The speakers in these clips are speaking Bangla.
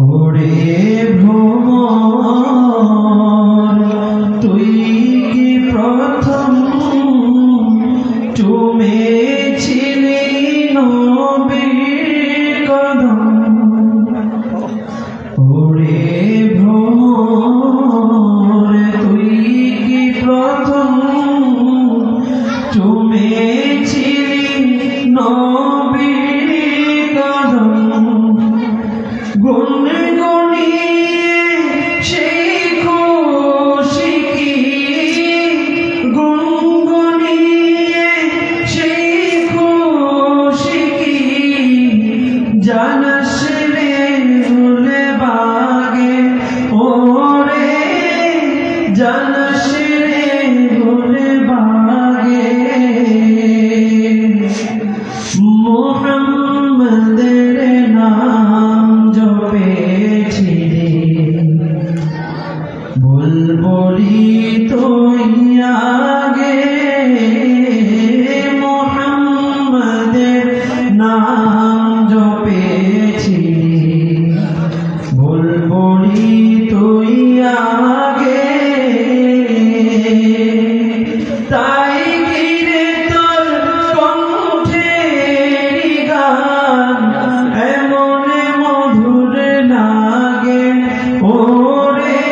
ওরে ভ্রমর তুই কি প্রথম চুমেছিলি নবীর কদম ওরে ভ্রমর তুই কি প্রথম চুমেছিলি নবীর কদম গুনগুনিয়ে সেই খুশি কি গুনগুনিয়ে সেই খুশি কি জানাস রে ভুলে বাগে ওরে জানাস রে ভুলে বাগে মুহাম্মাদের নাম জপেছিলি বুলবুলি তুই আগে মুহাম্মাদের নাম জপেছিলি বুলবুলি তুই আগে তাই ঘিরে তোর কণ্ঠের গান এমন মধুর লাগে ওরে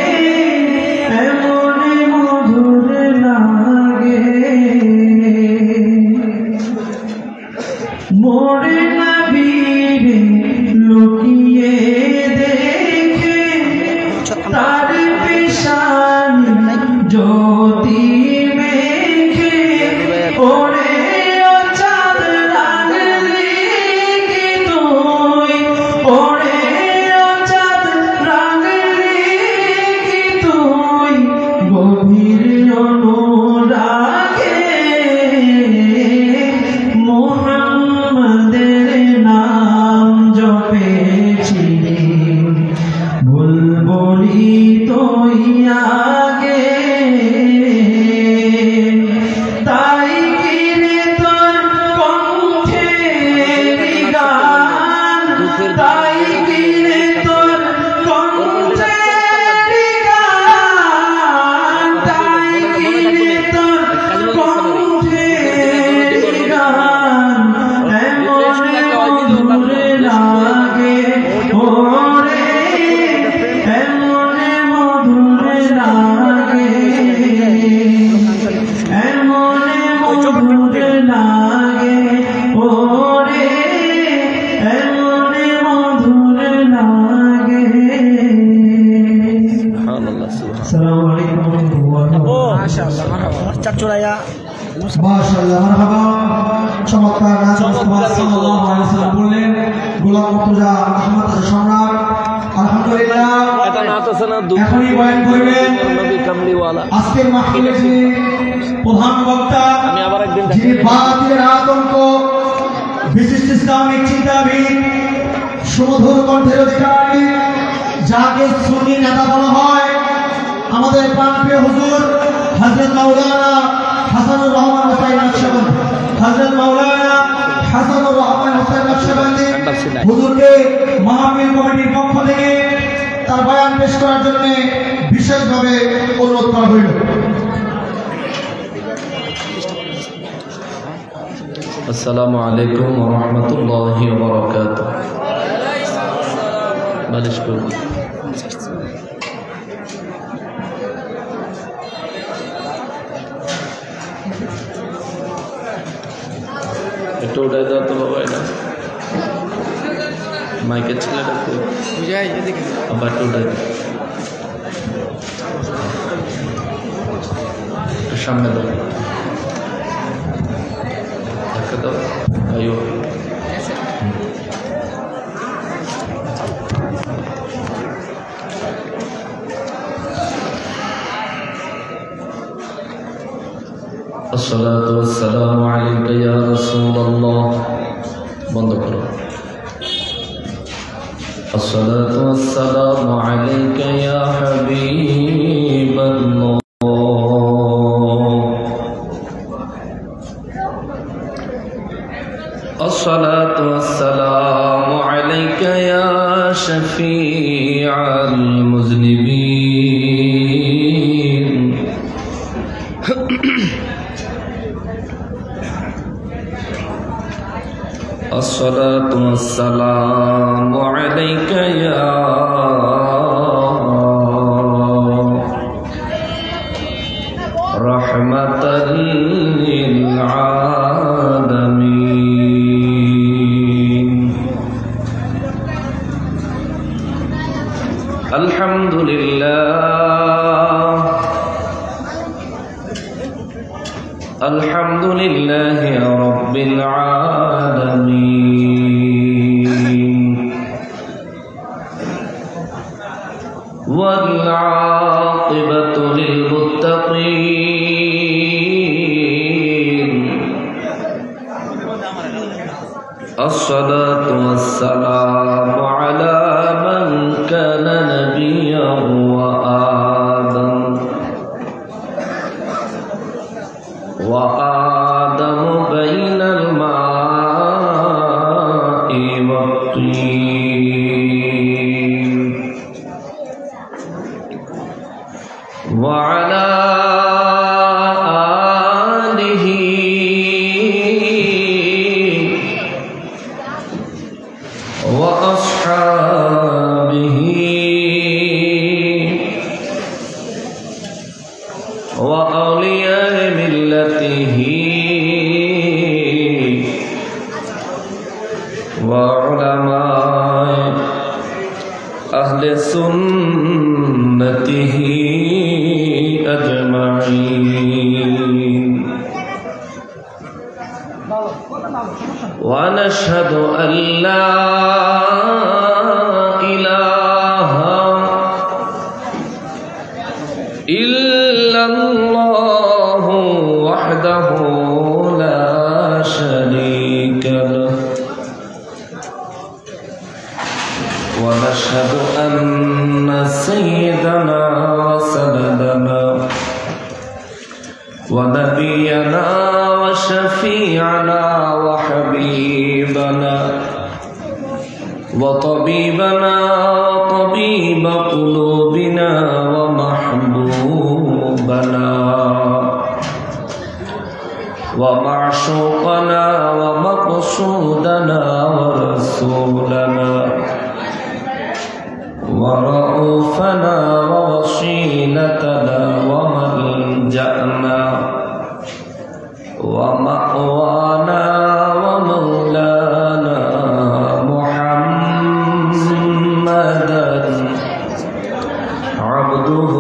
এমন মধুর লাগে মোরে নবীরে লুকিয়ে দেখে তার পেশানি জ্যোতি মেখে ওরে ও চাঁদ রাগলি কি তুই ওরে ও চাঁদ রাগলি কি তুই গভীর অনুরাগে মুহাম্মাদের নাম জপেছিলি বুলবুলি তুই আগে তাই ঘিরে তোর কণ্ঠের গান তাই ঘিরে তোর কণ্ঠের গান তাই ঘিরে তোর কণ্ঠের গান এমন মধুর লাগে ওরে এমন মধুর লাগে এমন মধুর লাগে ওরে এমন মধুর লাগে। আসসালামু আলাইকুম ওয়া রাহমাতুল্লাহি ওয়া বারাকাতুহু। মাশাআল্লাহ চাচুরায়া মাশাআল্লাহ মারহাবা চমৎকার গান মুস্তাফা সাল্লাল্লাহু আলাইহি ওয়াসাল্লাম বললেন গোলাম মুর্তজা আহমদ সম্রাট আলহামদুলিল্লাহ এটা নাত আছে না এখনই বয়ান করবেন নবী কামলিওয়ালা আজকের মাহফিলে যিনি প্রধান বক্তা আমি আবার একদিন যিনি বাতিলের আতঙ্ক বিশিষ্ট ইসলামিক চিন্তাবিদ সুমধুর কণ্ঠের অধিকারী যাকে সুন্নি নেতা বলা হয় আমাদের প্রাণপ্রিয় হুজুর হযরত মাওলানা হাসানুর রহমান হুসাইন নকশবন্দি হযরত মাওলানা হাসানুর রহমান হুসাইন নকশবন্দি হুজুরকে মাহফিল কমিটির পক্ষ থেকে তার বয়ান পেশ করার জন্য বিশেষভাবে অনুরোধ করা হইল। আসসালামু আলাইকুম ওয়া রাহমাতুল্লাহি ওয়া বারাকাতুহু। মালিশ করুন। একটু উঠাই দাও তো বাবা, এটা মাইকের ছেলেটা বুঝাই এদিকে আবার একটু উঠাই দাও, একটু সামনে দাও, ধাক্কা দাও। আইও الصلاة والسلام عليك يا رسول الله বন্ধ করো। الصلاة والسلام عليك يا حبيب الله الصلاة والسلام عليك يا شفيع المذنبين الصلاة والسلام عليك يا رحمة للعالمين الحمد لله الحمد لله رب العالمين والعاقبة للمتقين الصلاة والسلام على من كان نبيا وآدم بين الماء والطين وعلى آله وأصحابه وأولياء ملته وعلماء أهل سنته أجمعين ونشهد أن لا إله إلا الله وحده لا شريك له ونشهد أن سيدنا وسندنا ونبينا وشفيعنا وحبيبنا وطبيبنا وطبيب قلوبنا ومحبوبنا ومعشوقنا ومقصودنا ورسولنا ورؤوفنا ووصيلتنا وملجأنا ومأوانا ومولانا محمدا عبده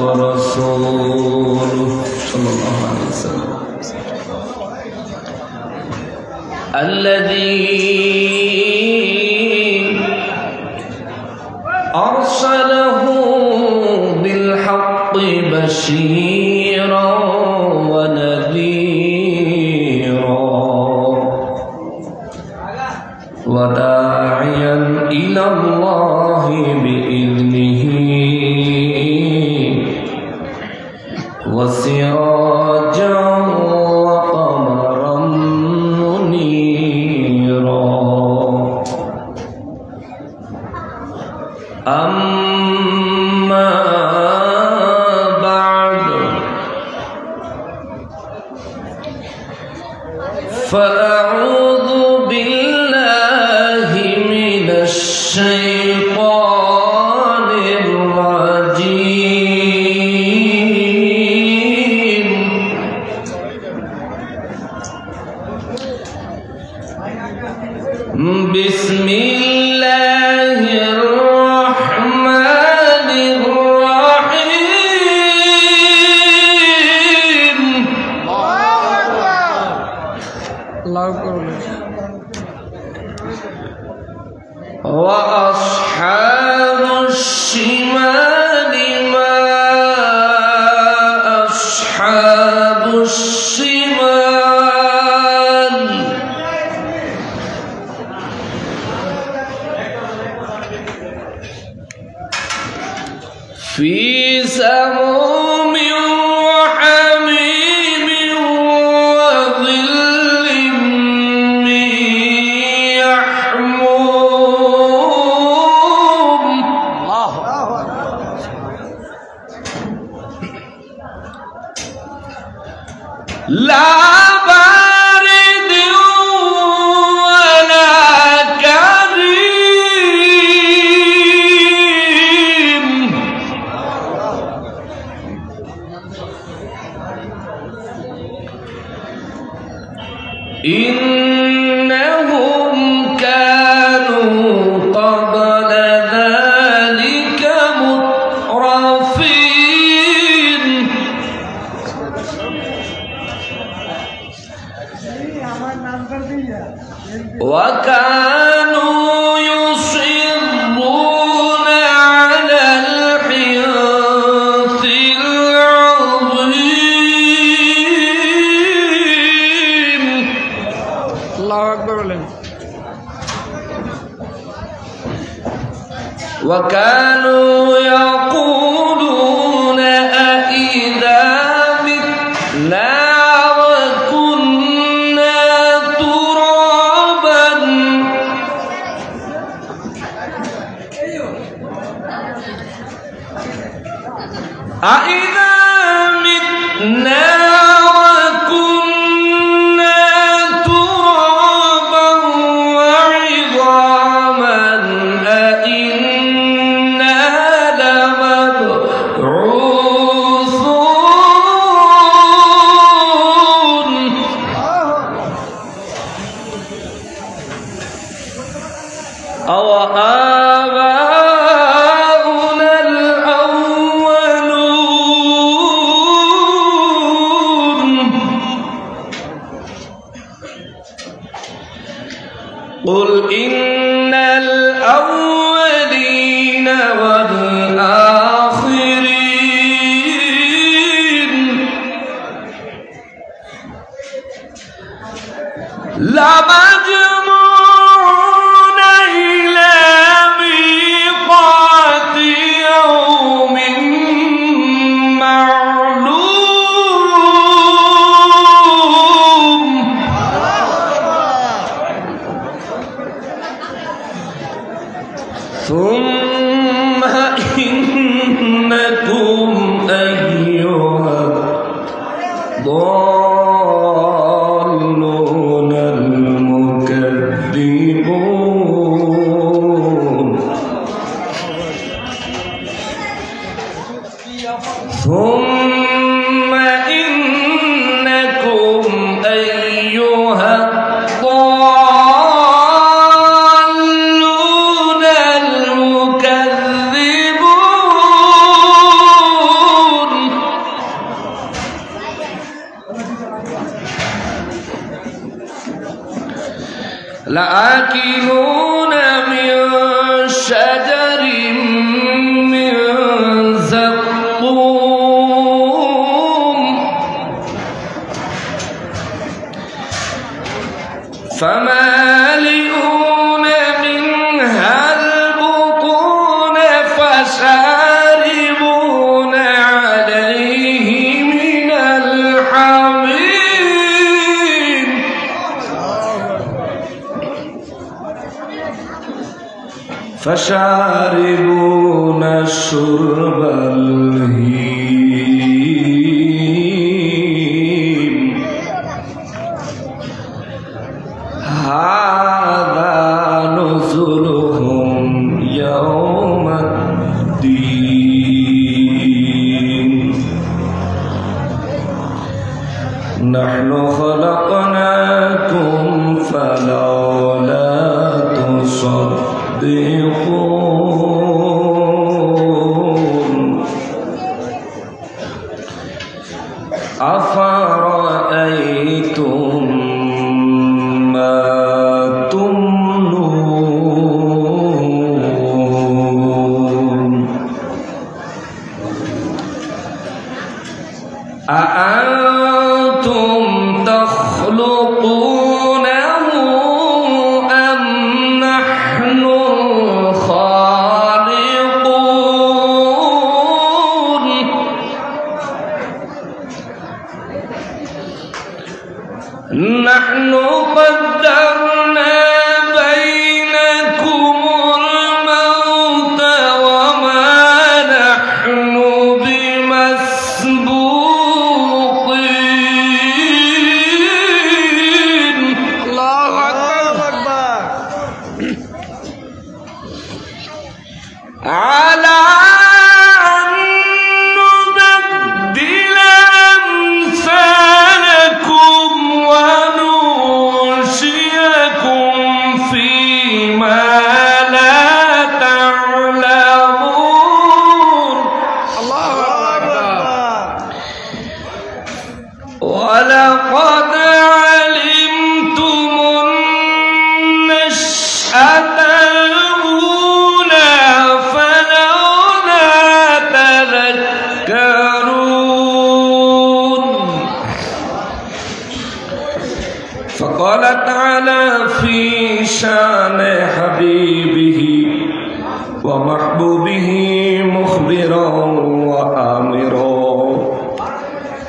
ورسوله صلى الله عليه وسلم الذي أرسله بالحق بشيرا ونذيرا وداعيا إلى الله بإذنه وسراجا وقمرا منيرا أما بعد فأعوذ بالله من الشيطان الرجيم بسم الله الرحمن الرحيم وأصحاب الشمال ما أصحاب الشمال في سموم وحميم وظل من يحموم وكانوا يقولون أئذا متنا وكنا ترابا أئذا متنا وكنا ترابا وعظاما أئنا لمبعوثون أو آباؤنا الأولون قل إن الأولين والآخرين لمجموعون إلى ميقات يوم معلوم ثم إنكم أيها الضالون المكذبون ثم إنكم أيها الضالون المكذبون لآكلون من شجر من زقوم فمالئون منها البطون فشاربون عليه من الحميم فشاربون شرب الهيم هذا نزلهم يوم الدين نحن خلقناكم فلولا تصدقون أفرأيتم ما تمنون أأنتم تخلقونه أم نحن الخالقون نحن قدرنا بينكم الموت وما نحن بمسبوقين الله أكبر على أن نبدل أمثالكم وننشئكم فيما لا تعلمون الله أكبر ولقد علمتم النشأة الأولى فلولا ومحبوبه مخبرا وآمرا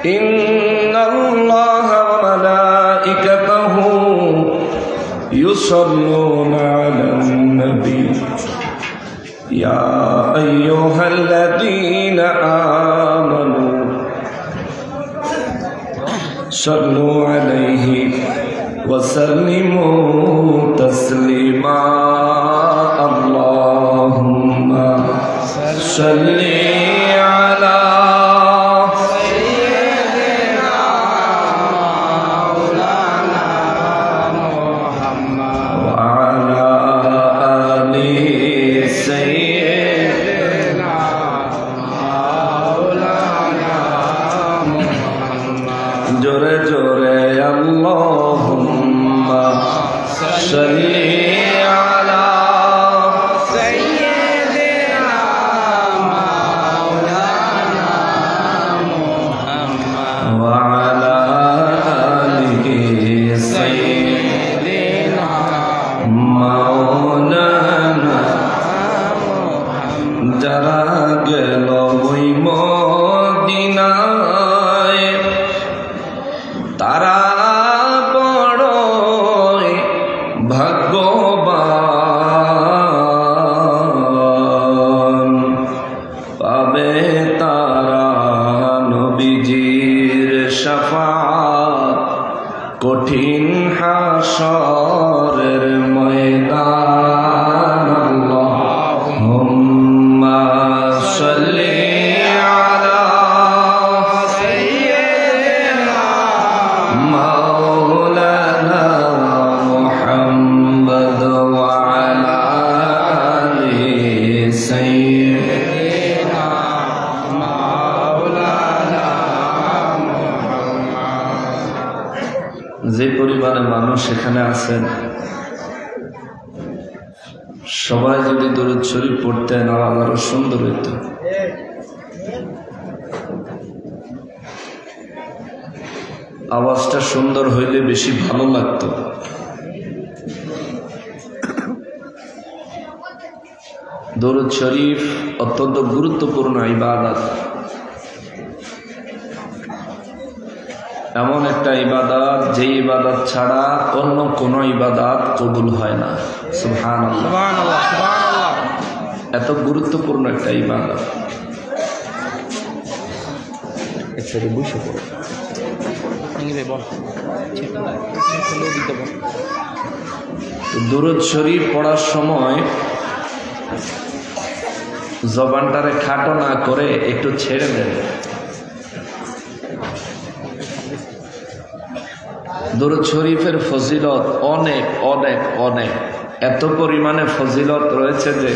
إن الله وملائكته يصلون على النبي يا أيها الذين آمنوا صلوا عليه وسلموا تسليما اللهم صل على سيدنا مولانا محمد وعلى آل سيدنا مولانا محمد جورے جورے اللهم صل على سيدنا مولانا محمد وعلى آله سيدنا مولانا محمد যারা গেল ওই মদিনায় তারা বড়ই ভাগ্যবান পাবে তারা নবীজির শাফাত কঠিন হাশরের ময়দান আল্লাহুম্মা সাল্লি আলা সাইয়্যিদিনা মাওলানা মুহাম্মদ ওয়া আলা আলি সাইয়্যিদিনা মাওলানা মুহাম্মদ। যে পরিমাণে মানুষ এখানে আছেন সবাই যদি দরুদ শরীফ পড়তেন আরো সুন্দর হইত। আওয়াজটা সুন্দর হইলে বেশি ভালো লাগতো। দরুদ শরীফ অত্যন্ত গুরুত্বপূর্ণ ইবাদত। এমন একটা ইবাদত যে ইবাদত ছাড়া অন্য কোনো ইবাদত কবুল হয় না। সুবহানাল্লাহ সুবহানাল্লাহ, এত গুরুত্বপূর্ণ একটা ইবাদত। একসাথে বসে পড়ো। দুরূদ শরীফ পড়ার সময় জবানটারে খাটো না করে একটু ছেড়ে দেন। দুরূদ শরীফের ফজিলত অনেক অনেক অনেক, এত পরিমাণে ফজিলত রয়েছে যে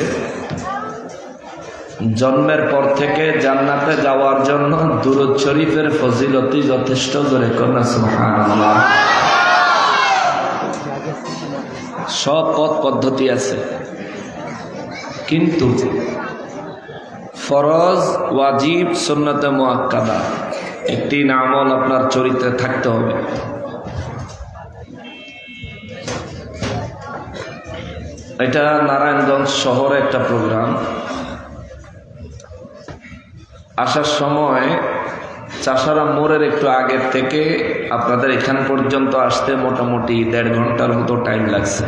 জন্মের পর থেকে জান্নাতে যাওয়ার জন্য দুরূদ শরীফের ফজিলতই যথেষ্ট। জোরে কন্যা সুবহানাল্লাহ। সব পথ পদ্ধতি আছে, কিন্তু ফরজ, ওয়াজিব, সুন্নতে মুআক্কাদা একটি আমল আপনার চরিত্রে থাকতে হবে। এটা নারায়ণগঞ্জ শহরে একটা প্রোগ্রাম। আসার সময় চাষারা মোড়ের একটু আগের থেকে আপনাদের এখান পর্যন্ত আসতে মোটামুটি 1.5 ঘন্টার মতো টাইম লাগছে,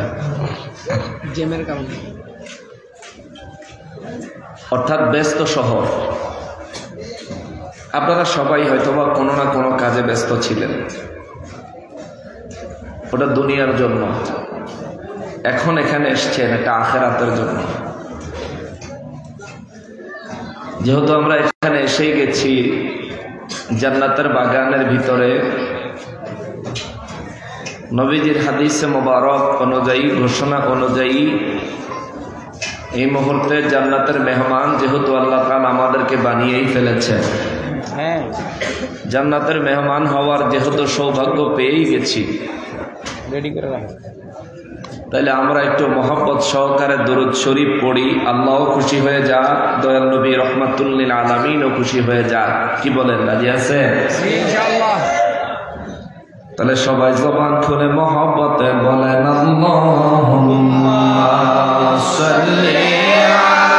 অর্থাৎ ব্যস্ত শহর। আপনারা সবাই হয়তোবা কোনো না কোনো কাজে ব্যস্ত ছিলেন, ওটা দুনিয়ার জন্য। এখন এখানে এসছেন এটা আখিরাতের জন্য। যেহেতু আমরা এখানে এসেই গেছি জান্নাতের বাগানের ভিতরে, নবীজির হাদিসে মোবারক অনুযায়ী, ঘোষণা অনুযায়ী এই মুহূর্তে জান্নাতের মেহমান যেহেতু আল্লাহ তাআলা আমাদেরকে বানিয়েই ফেলেছেন, জান্নাতের মেহমান হওয়ার যেহেতু সৌভাগ্য পেয়েই গেছি, তাইলে আমরা একটু মহব্বত সহকারে দুরূদ শরীফ পড়ি। আল্লাহও খুশি হয়ে যা, দয়াল নবী রহমাতুল লিল আলামিনও খুশি হয়ে যা। কি বলেন, রাজি আছেন? ইনশাআল্লাহ। তাহলে সবাই জবান খুলে মহব্বতে বলেন আল্লাহুম্মা সাল্লি আলা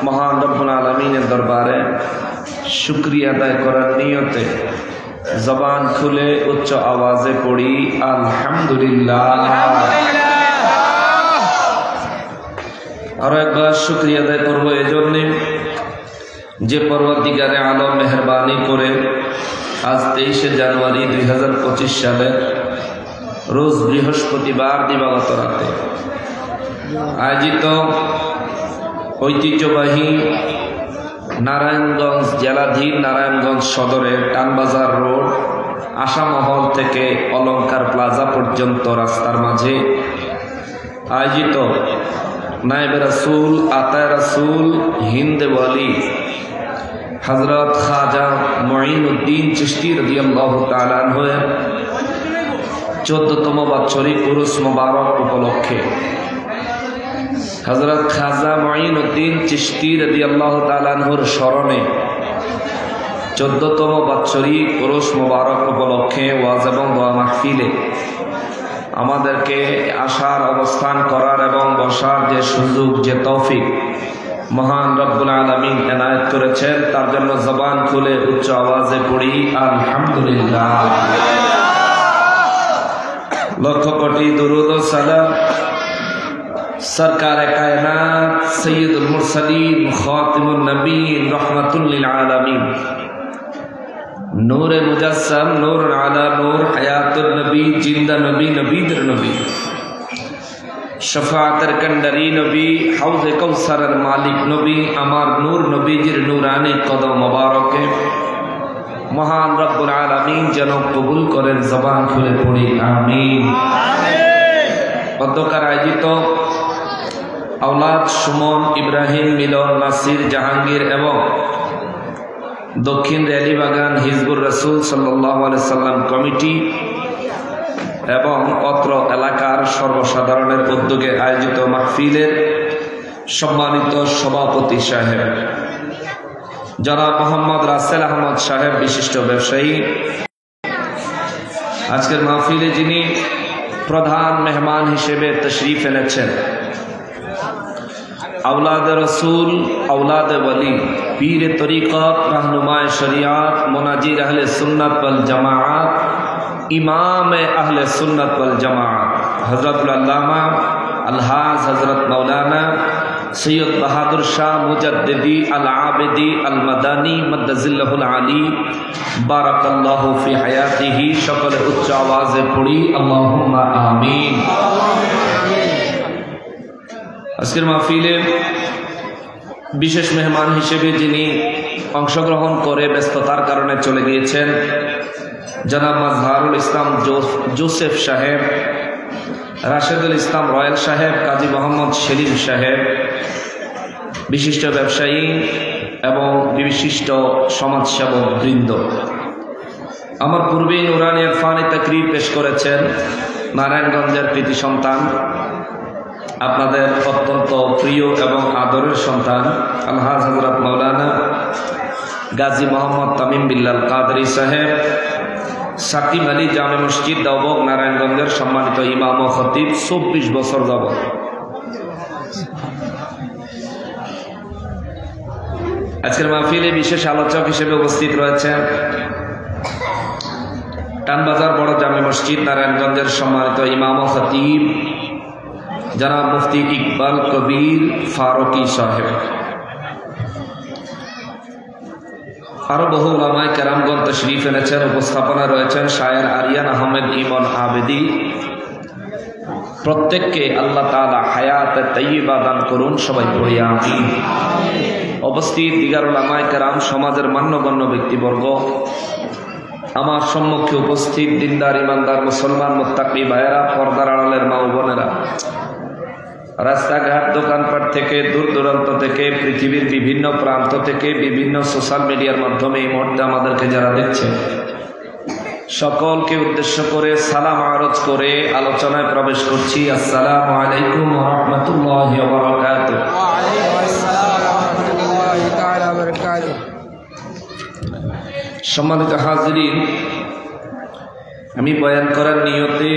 মহান রব্বুল আলামিনের দরবারে শুকরিয়া আদায় করার নিয়তে জবান খুলে উচ্চ আওয়াজে পড়ি আলহামদুলিল্লাহ। আরো একবার শুকরিয়া আদায় করবো এজন্যে যে পরওয়ারদিগারে আলম মেহরবানি করে আজ 23 জানুয়ারি 2025 সালে রোজ বৃহস্পতিবার দিবাগত রাতে আয়োজিত ঐতিহ্যবাহী নারায়ণগঞ্জ জেলাধীন নারায়ণগঞ্জ সদরের টানবাজার রোড আশামহল থেকে অলঙ্কার প্লাজা পর্যন্ত রাস্তার মাঝে আয়োজিত নায়েবে রাসূল আতায়ে রাসূল হিন্দ ওয়ালি হযরত খাজা মুঈনুদ্দিন চিশতি রাদিয়াল্লাহু তাআলা আনহুর 14তম বাৎসরিক উরুস মুবারক উপলক্ষে হযরত খাজা মুঈনুদ্দিন চিশতি রাদিয়াল্লাহু তাআলা আনহুর স্মরণে 14তম বাৎসরিক উরুস মুবারক উপলক্ষে ওয়াজ এবং দোয়া মাহফিলে আমাদেরকে আসার, অবস্থান করার এবং বসার যে সুযোগ, যে তৌফিক মহান রব্বুল আলামিন এনায়েত করেছেন, তার জন্য জবান খুলে উচ্চ আওয়াজে পড়ি আলহামদুলিল্লাহ। লক্ষ কোটি দুরূদ ও সালাম সরকারে কায়নাত সৈয়দুল মুরসালিন খাতিমুন নবীন রাহমাতুল লিল আলামিন নূরে মুজাসসাম নূর আলা নূর হায়াতুন নবী জিন্দা নবী নবীদের নবী শফাআতের কান্ডারি নবী হাউজে কাউসারের মালিক নবী আমার নূর নবীজির নূরানি কদম মোবারকে মহান রব্বুল আলামিন যেন কবুল করেন। জবান খুলে পড়ি আমিন। অধ্যকার আয়োজিত আওলাদ সুমন, ইব্রাহিম, মিলন, নাসির, জাহাঙ্গীর এবং দক্ষিণ রেলিবাগান হিজবুর রাসূল সাল্লাল্লাহু আলাইহি সাল্লাম কমিটি এবং অত্র এলাকার সর্বসাধারণের উদ্যোগে আয়োজিত মাহফিলের সম্মানিত সভাপতি সাহেব জনাব মোহাম্মদ রাসেল আহমদ সাহেব, বিশিষ্ট ব্যবসায়ী, আজকের মাহফিলে যিনি প্রধান মেহমান হিসেবে তশরিফ এনেছেন, আওলাদে রসুল, আওলাদে ওয়ালি, পীর তরিকত, রাহনুমায়ে শরিয়াত, মুনাজির আহলে সুন্নাত ওয়াল জামাআত, ইমাম আহলে সুন্নাত ওয়াল জামাআত হযরতুল আল্লামা আলহাজ হযরত মাওলানা সৈয়দ বাহাদুর শাহ মুজাদ্দিদি আল আবেদি আল মাদানী মাদ্দাজিল্লাহুল আলী বারাকাল্লাহু ফি হায়াতিহি। সকলে উচ্চ আওয়াজে পড়ি আল্লাহুম্মা আমিন। আজকের মাহফিলে বিশেষ মেহমান হিসেবে যিনি অংশগ্রহণ করে ব্যস্ততার কারণে চলে গিয়েছেন জনাব মাজহারুল ইসলাম জোসেফ সাহেব, রাশেদুল ইসলাম রয়েল সাহেব, কাজী মোহাম্মদ সেলিম সাহেব, বিশিষ্ট ব্যবসায়ী এবং বিশিষ্ট সমাজসেবক বৃন্দ, আমার পূর্বেই নুরানি ইরফানি তাকরীর পেশ করেছেন নারায়ণগঞ্জের কৃতি সন্তান, আপনাদের অত্যন্ত প্রিয় এবং আদরের সন্তান আলহাজ হযরত মাওলানা গাজী মোহাম্মদ তামিম বিল্লাল কাদরি সাহেব, সাকিব আলী জামে মসজিদ দেওবন্দ নারায়ণগঞ্জের সম্মানিত ইমাম ও খতিব 24 বছর যাবত। আজকের মাহফিলে বিশেষ আলোচক হিসেবে উপস্থিত রয়েছেন টানবাজার বড় জামে মসজিদ নারায়ণগঞ্জের সম্মানিত ইমাম ও খতিব জনাব মুফতি ইকবাল কবির ফারুকি সাহেব, আরো বহু উলামায়ে কেরামগণ তশরিফ এনেছেন। উপস্থাপনা রয়েছেন শায়ের আরিয়ান আহমেদ ইমন আবেদি। প্রত্যেককে আল্লাহ তাআলা হায়াতে তাইয়্যিবা দান করুন, সবাই পড়ি আমিন। উপস্থিত দিগার উলামায়ে কেরাম, সমাজের মান্যগণ্য ব্যক্তিবর্গ, আমার সম্মুখে উপস্থিত দিনদার ইমানদার মুসলমান মুত্তাকি ভাইয়েরা, পর্দার আড়ালের মা ও বোনেরা, রাস্তাঘাট দোকানপাট থেকে দূর দূরান্ত থেকে পৃথিবীর বিভিন্ন প্রান্ত থেকে বিভিন্ন সোশ্যাল মিডিয়ার মাধ্যমে এই মুহূর্তে আমাদেরকে যারা দেখছে, সকলকে উদ্দেশ্য করে সালাম আরজ করে আলোচনায় প্রবেশ করছি। আসসালামু আলাইকুম ওয়া রাহমাতুল্লাহি ওয়া বারাকাতুহু। সম্মানিত হাজিরিন, আমি বয়ান করার নিয়তে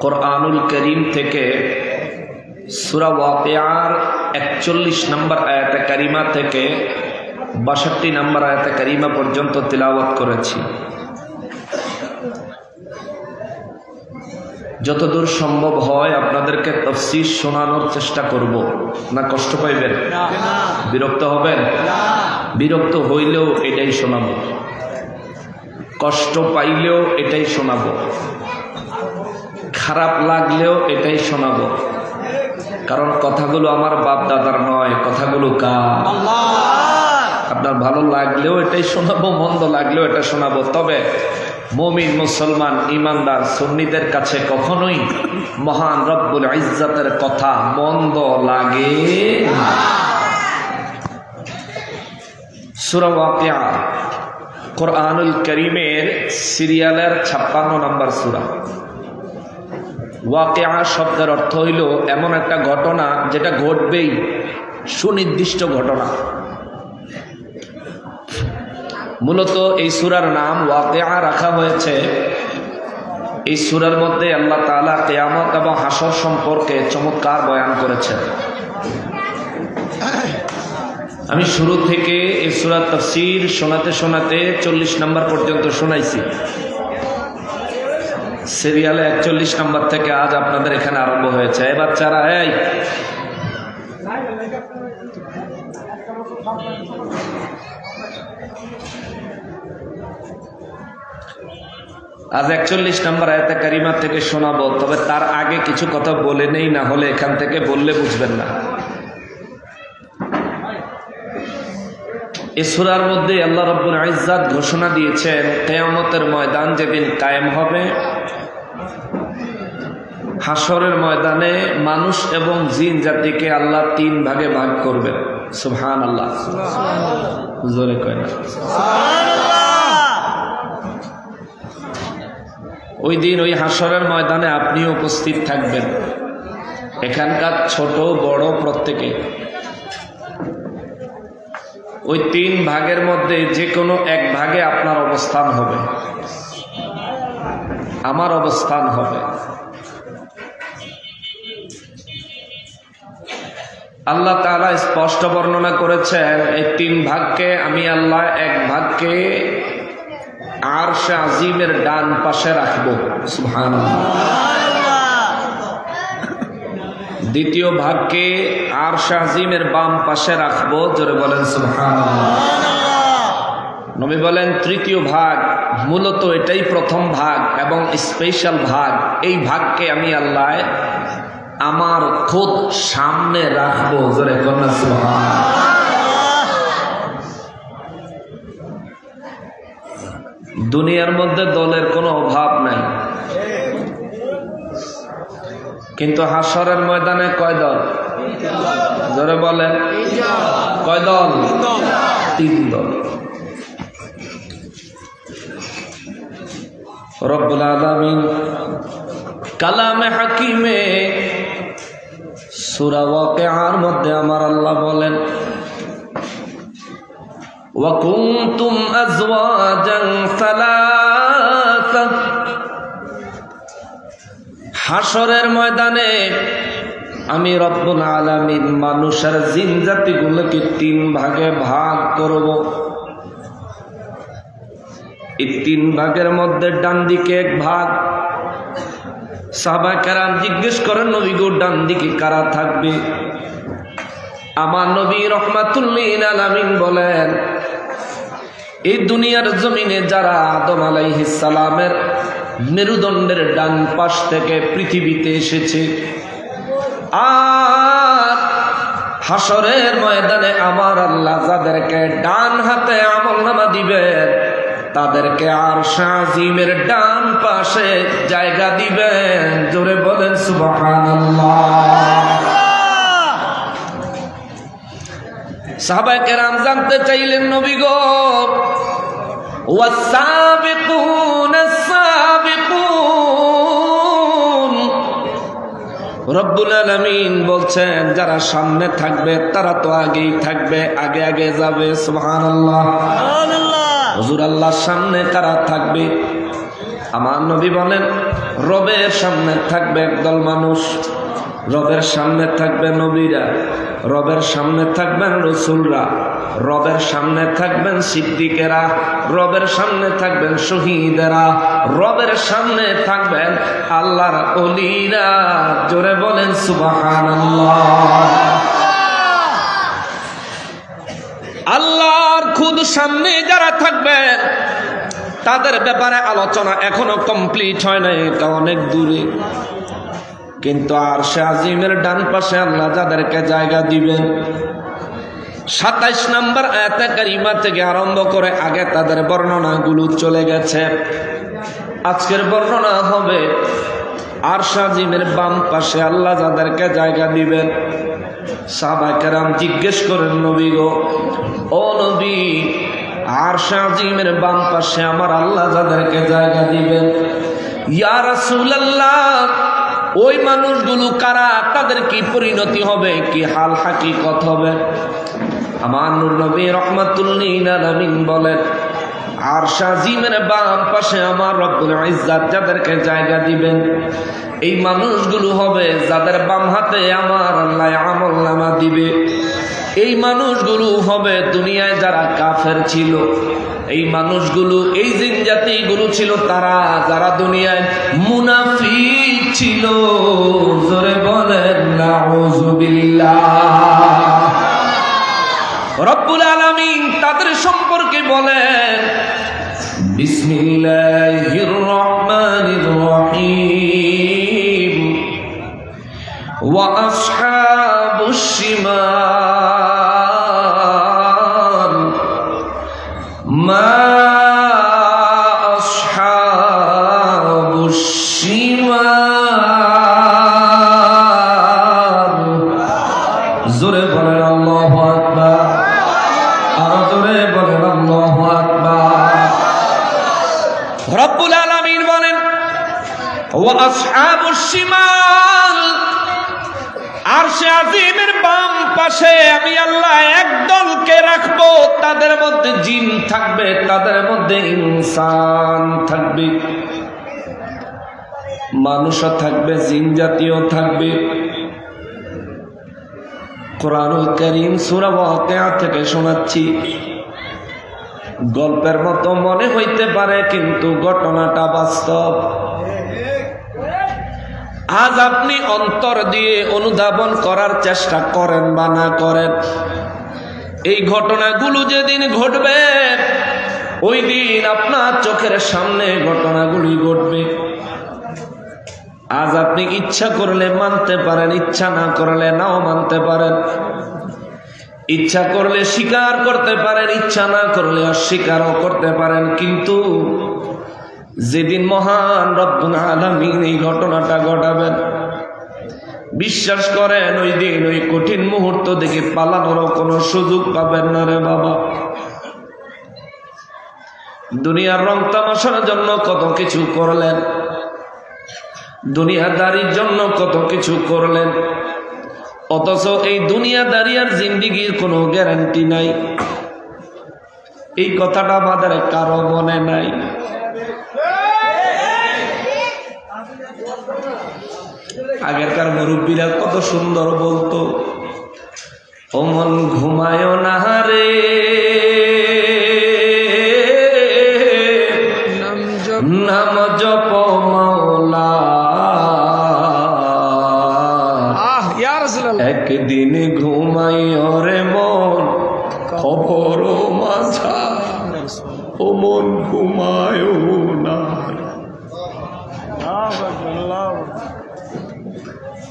কোরআনুল কারীম থেকে সূরা ওয়াকিয়ার 41 নম্বর আয়াতে কারিমা থেকে 62 নম্বর আয়াতে কারিমা পর্যন্ত তিলাওয়াত করেছি। যতদূর সম্ভব হয় আপনাদেরকে তাফসীর শোনানোর চেষ্টা করব। না কষ্ট পাইবেন? বিরক্ত হবেন? বিরক্ত হইলেও এটাই শোনাবো, কষ্ট পাইলেও এটাই শোনাবো, খারাপ লাগলেও এটাই শোনাবো। কারণ কথাগুলো আমার বাপ দাদার নয়, কথাগুলো কার? আপনার ভালো লাগলেও এটাই শোনাবো, মন্দ লাগলেও এটা শোনাবো। তবে মুমিন মুসলমান ইমানদার সুন্নিদের কাছে কখনোই মহান রব্বুল ইজ্জতের কথা মন্দ লাগে না। সূরা ওয়াকিয়া কোরআনুল কারীমের সিরিয়ালের 56 নম্বর সূরা। ওয়াকিয়া শব্দের অর্থ হইল এমন একটা ঘটনা যেটা ঘটবেই, সুনির্দিষ্ট ঘটনা। মূলত এই সূরার নাম ওয়াকিয়া রাখা হয়েছে। এই সূরার মধ্যে আল্লাহ তাআলা কিয়ামত এবং হাসর সম্পর্কে চমৎকার বয়ান করেছেন। আমি শুরু থেকে এই সূরার তাফসীর শোনাতে শোনাতে 40 নম্বর পর্যন্ত শোনাইছি। সিরিয়ালে 41 নম্বর থেকে আজ আপনাদের এখানে আরম্ভ হয়েছে। এই বাচ্চারা, এই আজ 41 নম্বর আয়াতে কারিমা থেকে শোনাবো। তবে তার আগে কিছু কথা বলে নেই, না হলে এখান থেকে বললে বুঝবেন না। এই সূরার মধ্যে আল্লাহ রাব্বুল ইজ্জত ঘোষণা দিয়েছেন কিয়ামতের ময়দান যেদিন কায়েম হবে, হাসরের ময়দানে মানুষ এবং জিন জাতিকে আল্লাহ 3 ভাগে ভাগ করবেন। সুবহানাল্লাহ, জোরে কয় না সুবহানাল্লাহ। ওই দিন ওই হাসরের ময়দানে আপনিও উপস্থিত থাকবেন, এখানকার ছোট বড় প্রত্যেকে। ওই 3 ভাগের মধ্যে যে কোনো এক ভাগে আপনার অবস্থান হবে, আমার অবস্থান হবে। আল্লাহ তাআলা স্পষ্ট বর্ণনা করেছেন এই 3 ভাগকে আমি আল্লাহ এক ভাগকে আরশে আজিমের ডান পাশে রাখবো। সুবহানাল্লাহ। দ্বিতীয় ভাগকে আরশে আজিমের বাম পাশে রাখবো। জোরে বলেন সুবহানাল্লাহ। নবী বলেন তৃতীয় ভাগ, মূলত এটাই প্রথম ভাগ এবং স্পেশাল ভাগ। এই ভাগকে আমি আল্লাহ আমার খুদ সামনে রাখবো। জোরে বলেন সুবহানাল্লাহ। দুনিয়ার মধ্যে দলের কোনো অভাব নাই, কিন্তু হাসরের ময়দানে কয় দল? জোরে বলেন কয় দল? 3 দল। রব্বুল আলামিন কালামে হাকিমে সূরা ওয়াকিয়ার মধ্যে আমার আল্লাহ বলেন وَكُنْتُمْ أَزْوَاجًا ثَلَاثًا। হাসরের ময়দানে আমি রব্বুল আলামিন মানুষের জিন জাতিগুলোকে 3 ভাগে ভাগ করব। এই 3 ভাগের মধ্যে ডান দিকে 1 ভাগ। সাহাবায়ে কেরাম জিজ্ঞেস করেন, নবী গো ডান দিকে কারা থাকবে? আমার নবী রাহমাতুল লিল আলামিন বলেন, এই দুনিয়ার জমিনে যারা আদম আলাইহিস সালামের মেরুদণ্ডের ডান পাশ থেকে পৃথিবীতে এসেছে, আর হাসরের ময়দানে আমার আল্লাহ যাদেরকে ডান হাতে আমলনামা দিবেন তাদেরকে আরশে আজিমের ডান পাশে জায়গা দিবেন। জোরে বলেন সুবহানাল্লাহ। সাহাবায়ে কেরাম জানতে চাইলেন, নবী গো ওয়াসাবিকুন আস-সাবিকুন, রব্বুল আলামিন বলছেন যারা সামনে থাকবে তারা তো আগেই থাকবে, আগে আগে যাবে। সুবহানাল্লাহ সুবহানাল্লাহ। হুজুর আল্লাহর সামনে কারা থাকবে? আমার নবী বলেন রবের সামনে থাকবে একদল মানুষ, রবের সামনে থাকবে নবীরা, রবের সামনে থাকবেন রসুলরা, রবের সামনে থাকবেন সিদ্দিকেরা, রবের সামনে থাকবেন শহীদেরা, রবের সামনে থাকবেন আল্লাহর ওলিরা। জোরে বলেন সুবহানাল্লাহ। আল্লাহর খুদ সামনে যারা থাকবেন তাদের ব্যাপারে আলোচনা এখনো কমপ্লিট হয় না, এটা অনেক দূরে। কিন্তু আরশে আজিমের ডান পাশে আল্লাহ যাদেরকে জায়গা দিবেন, 27 নম্বর আয়াতে কারিমা থেকে আরম্ভ করে আগে তাদের বর্ণনাগুলো চলে গেছে। আজকের বর্ণনা হবে আরশে আজিমের বাম পাশে আল্লাহ যাদেরকে জায়গা দিবেন। সাহাবায়ে কেরাম জিজ্ঞেস করেন, নবী গো, ও নবী, আরশে আজিমের বাম পাশে আমার আল্লাহ যাদেরকে জায়গা দিবেন, ইয়া রাসূলুল্লাহ, ওই মানুষগুলো কারা? তাদের কি পরিণতি হবে, কি হাল হাকিকত হবে? আমার নূর নবী রাহমাতুল লিল আলামিন বলেন, আরশে আজিমের বাম পাশে আমার রব্বুল ইজ্জাত যাদেরকে জায়গা দিবেন, এই মানুষগুলো হবে যাদের বাম হাতে আমার আল্লাহ আমলনামা দিবে। এই মানুষগুলো হবে দুনিয়ায় যারা কাফের ছিল, এই মানুষগুলো, এই জিন জাতিগুলো ছিল তারা যারা দুনিয়ায় মুনাফিক ছিল। জোরে বলেন নাউযুবিল্লাহ। রব্বুল আলামিন তাদের সম্পর্কে বলেন, বিসমিল্লাহির রহমানির রহিম, ওয়া আসহাবুশ শিমাল মা আসহাবুশ শিমাল। জোরে বলেন আল্লাহু আকবার, আর জোরে বলেন আল্লাহু আকবার। রব্বুল আলামিন বলেন, ওয়া আসহাবুশ শিমাল, আরশে আজিমের বাম পাশে আমি আল্লাহ একদলকে রাখবো, তাদের মধ্যে জিন থাকবে, তাদের মধ্যে ইনসান থাকবে, মানুষও থাকবে, জিন জাতীয় থাকবে। কোরআনুল কারীম সূরা ওয়াকিয়া থেকে শোনাচ্ছি। গল্পের মতো মনে হইতে পারে, কিন্তু ঘটনাটা বাস্তব। আজ আপনি অন্তর দিয়ে অনুধাবন করার চেষ্টা করেন বা না করেন, এই ঘটনাগুলো যেদিন ঘটবে ওই দিন আপনার চোখের সামনে ঘটনাগুলি ঘটবে। আজ আপনি ইচ্ছা করলে মানতে পারেন, ইচ্ছা না করলে নাও মানতে পারেন, ইচ্ছা করলে স্বীকার করতে পারেন, ইচ্ছা না করলে অস্বীকারও করতে পারেন। কিন্তু যেদিন মহান রব্বুল আলামিন এই ঘটনাটা ঘটাবেন, বিশ্বাস করেন ওই দিন ওই কঠিন মুহূর্ত দেখে পালানোরও কোনো সুযোগ পাবেন না রে বাবা। দুনিয়ার রং তামাশার জন্য কত কিছু করলেন, দুনিয়াদারির জন্য কত কিছু করলেন, অথচ এই দুনিয়াদারি আর জিন্দেগির কোনো গ্যারান্টি নাই। এই কথাটা আমাদের কারো মনে নাই। আগেরকার মুরব্বীরা কত সুন্দর বলতো, ও মন ঘুমায় না রে, নাম জপ মাওলা, একদিন ঘুমাইও রে মন খবর মাঝা, ও মন ঘুমায় না।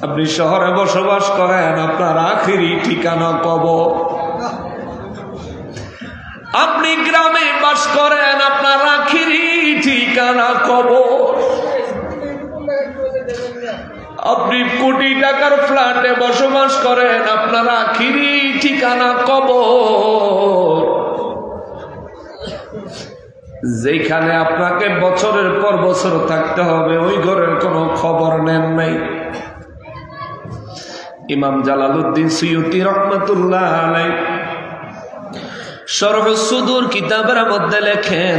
আপনি শহরে বসবাস করেন, আপনার আখিরি ঠিকানা কবর। আপনি গ্রামে বাস করেন, আপনার আখিরি ঠিকানা কবর। আপনি কোটি টাকার ফ্ল্যাটে বসবাস করেন, আপনার আখিরি ঠিকানা কবর। যেখানে আপনাকে বছরের পর বছর থাকতে হবে, ওই ঘরের কোনো খবর নেন নাই। ইমাম জালালউদ্দিন সুয়ুতি রহমাতুল্লাহ আলাইহি শরহ সুদূর কিতাবের মধ্যে লেখেন,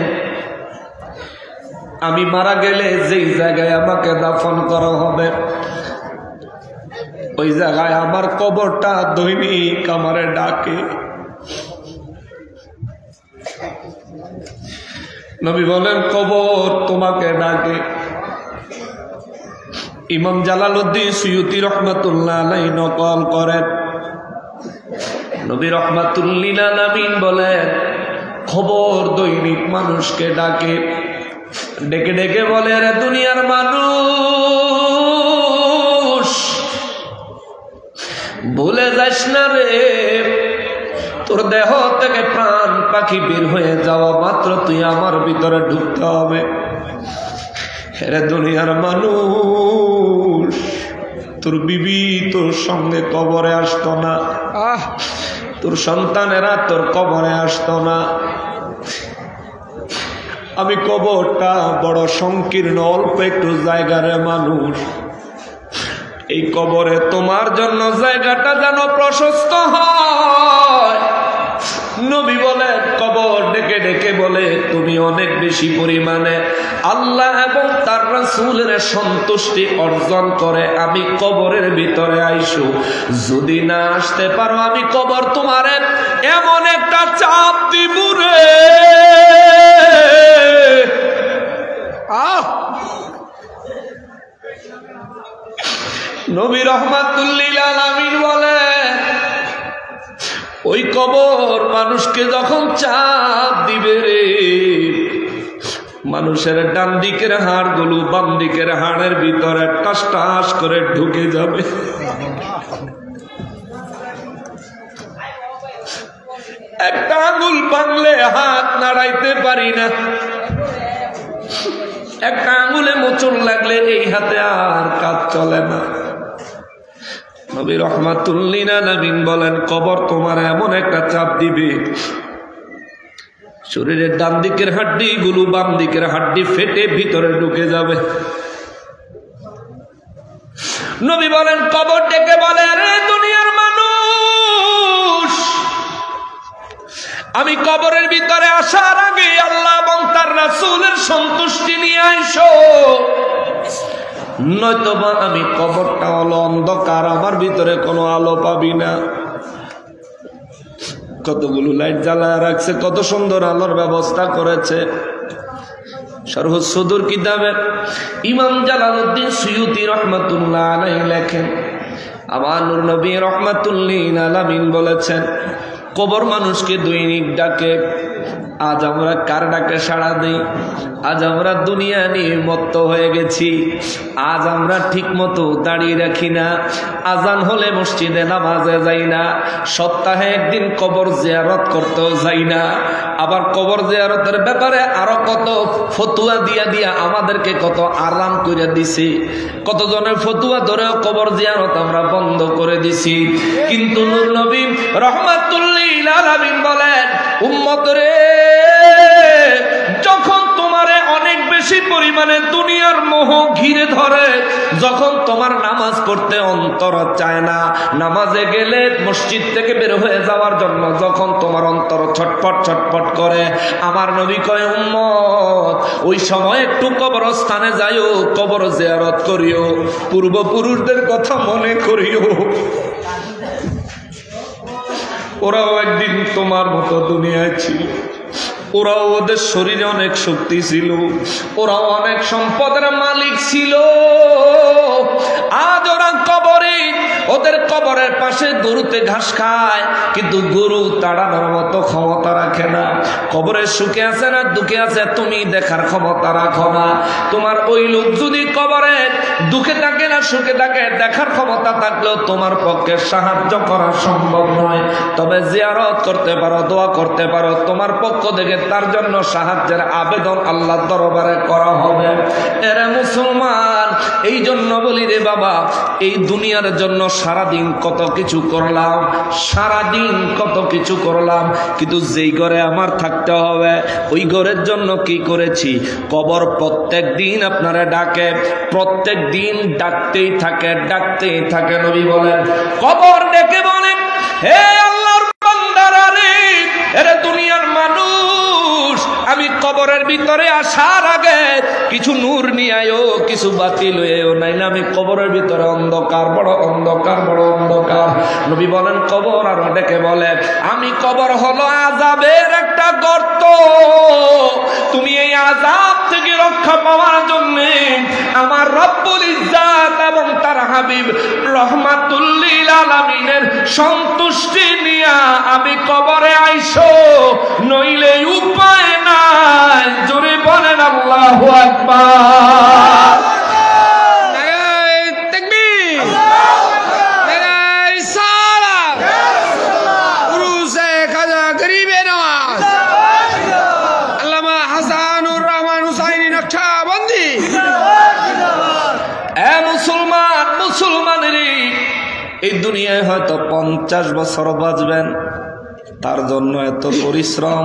আমি মারা গেলে যেই জায়গায় আমাকে দাফন করা হবে ওই জায়গায় আমার কবরটা দৈনিক আমারে ডাকে। নবী বলেন কবর তোমাকে ডাকে। ইমাম জালালউদ্দিন সুয়ুতি রহমাতুল্লাহ আলাইহি নকল করেন, নবী রহমাতুল্লিল আলামিন বলেন খবর দৈনিক মানুষকে ডাকে, ডেকে ডেকে বলে রে দুনিয়ার মানুষ, ভুলে যাস না রে তোর দেহ থেকে প্রাণ পাখি বের হয়ে যাওয়া মাত্র তুই আমার ভিতরে ঢুকতে হবে। রে দুনিয়ার মানুষ, তোর বিবি তোর সঙ্গে কবরে আসতো না, তোর সন্তানেরা তোর কবরে আসতো না। আমি কবরটা বড় সংকীর্ণ, অল্প একটু জায়গার মানুষ, এই কবরে তোমার জন্য জায়গাটা যেন প্রশস্ত হয়। নবী বলে কবর ডেকে ডেকে বলে তুমি অনেক বেশি পরিমাণে আল্লাহ এবং তার রাসূলের সন্তুষ্টি অর্জন করে আমি কবরের ভিতরে আইসো, যদি না আসতে পারো আমি কবর তোমারে এমন একটা চাপ দিব রে। নবী রহমাতুল্লিল আলামিন বলে ওই কবর মানুষকে যখন চাপ দিবে রে, মানুষের ডান দিকের হাড়গুলো বাম দিকের হাড়ের ভিতরে টাস টাস করে ঢুকে যাবে। একটা আঙুল ভাঙলে হাত নাড়াইতে পারি না, একটা আঙুলে মোচড় লাগলে এই হাতে আর কাজ চলে না। নবী রহমাতুল্লিল আলামিন বলেন কবর তোমার এমন একটা চাপ দিবে, শরীরের ডান দিকের হাড্ডি গুলো বাম দিকের হাড্ডি ফেটে ভিতরে ঢুকে যাবে। নবী বলেন কবর ডেকে বলে রে দুনিয়ার মানুষ, আমি কবরের ভিতরে আসার আগে আল্লাহ এবং তার রাসূলের সন্তুষ্টি নিয়ে আইসো, নয়তোবা আমি কবরটা হলো অন্ধকার, আমার ভিতরে কোনো আলো পাবি না। কতগুলো লাইট জ্বালায় রাখছে, কত সুন্দর আলোর ব্যবস্থা করেছে। শরহ সুদূর কিতাবে ইমাম জালালউদ্দিন সুয়ুতি রহমাতুল্লাহ আলাইহি লেখেন, আমার নূর নবী রহমাতুল্লিল আলামিন বলেছেন কবর মানুষকে দৈনিক ডাকে। আজ আমরা কার ডাকে সাড়া দিই? আজ আমরা দুনিয়া নিয়ে মত্ত হয়ে গেছি, আজ আমরা ঠিক মতো দাঁড়িয়ে রাখি না, আজান হলে মসজিদে নামাজে যাই না, সপ্তাহে একদিন কবর জিয়ারত করতেও যাই না। আবার কবর জিয়ারতের ব্যাপারে আরো কত ফতুয়া দিয়া দিয়া আমাদেরকে কত আরাম করে দিছি, কতজনের ফতুয়া ধরেও কবর জিয়ারত আমরা বন্ধ করে দিছি। কিন্তু নূর নবী রহমাতুল্লিল আলামিন বলেন উম্মত রে, যখন তোমারে অনেক বেশি পরিমাণে দুনিয়ার মোহ ঘিরে ধরে, যখন তোমার নামাজ পড়তে অন্তর চায় না, নামাজে গেলে মসজিদ থেকে বের হয়ে যাওয়ার জন্য যখন তোমার অন্তর ছটফট ছটফট করে, আমার নবী কয় উম্মত ওই সময় একটু কবরস্থানে যাইও, কবর জিয়ারত করিও, পূর্বপুরুষদের কথা মনে করিও। ওরাও একদিন তোমার মতো দুনিয়ায় ছিল, ওরাও ওদের শরীরে অনেক শক্তি ছিল, ওরাও অনেক সম্পদের মালিক ছিল। আজ ওরা কবরে, ওদের কবরের পাশে গরুতে ঘাস খায়, কিন্তু গরু তাড়ানোর মতো ক্ষমতা রাখে না। কবরের সুখে আছে না দুঃখে আছে তুমি দেখার ক্ষমতা রাখো না। তোমার ওই লোক যদি কবরে দুঃখে থাকে না সুখে থাকে, দেখার ক্ষমতা থাকলেও তোমার পক্ষে সাহায্য করা সম্ভব নয়। তবে জিয়ারত করতে পারো, দোয়া করতে পারো, তোমার পক্ষ থেকে তার জন্য সাহায্যের আবেদন আল্লাহর দরবারে করা হবে। এরে মুসলমান, এই জন্য বলি রে বাবা, এই দুনিয়ার জন্য সারাদিন কত কিছু করলাম, সারাদিন কত কিছু করলাম, কিন্তু যেই ঘরে আমার থাকতে হবে ওই ঘরের জন্য কি করেছি? কবর প্রত্যেক দিন আপনারা ডাকে, প্রত্যেক দিন ডাকতেই থাকে, ডাকতেই থাকে। নবী বলেন কবর ডেকে বলেন হে আল্লাহর বান্দারা রে, এরে দুনিয়ার মানুষ, আমি কবর কবরের ভিতরে আসার আগে কিছু নূর নিয়ে আয়ো, কিছু বাতি লইও, নাইলে আমি কবরের ভিতরে অন্ধকার, বড় অন্ধকার, বড় অন্ধকার। নবী বলেন কবর আর ডেকে বলে আমি কবর হলো আযাবের একটা গর্ত, তুমি এই আযাব থেকে রক্ষা পাওয়ার জন্য আমার রব্বুল ইজ্জাত এবং তার হাবিব রহমাতুল লিল আলামিনের সন্তুষ্টি নিয়া আমি কবরে আইসো, নইলে উপায় নাই। জোরে বলেন আল্লাহু আকবার। এই দুনিয়ায় হয়তো 50 বছর বাঁচবেন, তার জন্য এত পরিশ্রম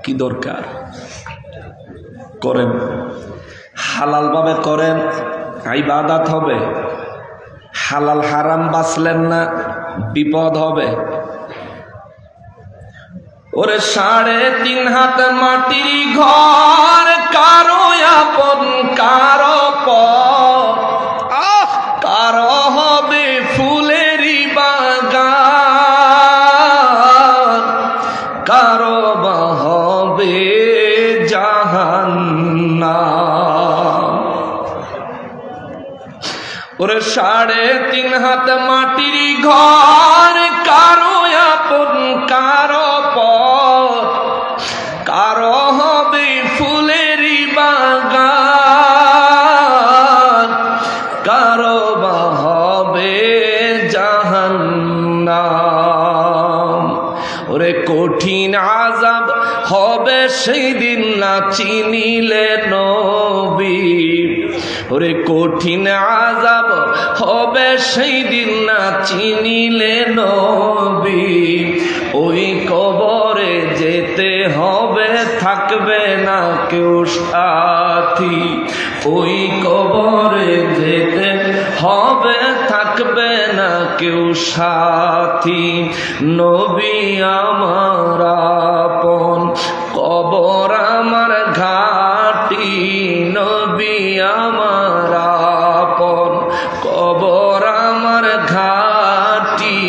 কি দরকার? করেন, হালাল ভাবে করেন, ইবাদত হবে। হালাল হারাম বাঁচলেন না, বিপদ হবে। ওরে 3.5 হাত মাটির ঘর, কারো আপন কারো পর, কারো হবে ফুলেরই বাগান, কারো বা হবে জাহান্নাম। ওরে 3.5 হাত মাটির ঘর, কারো আপন কারো পর, কারো হবে ফুলেরই বাগান, কারো বা হবে জাহান্নাম। ওরে কঠিন আযাব হবে সেই দিন না চিনিলে নবী, ওরে কঠিন আযাব হবে সেই দিন না চিনিলে নবী। ওই কবরে যেতে হবে, থাকবে না কেউ সাথী। ওই কবরে যেতে হবে, থাকবে না কেউ সাথী। নবী আমার আপন, কবর আমার ঘাটি। নবী আমার আপন, কবর আমার ঘাটি।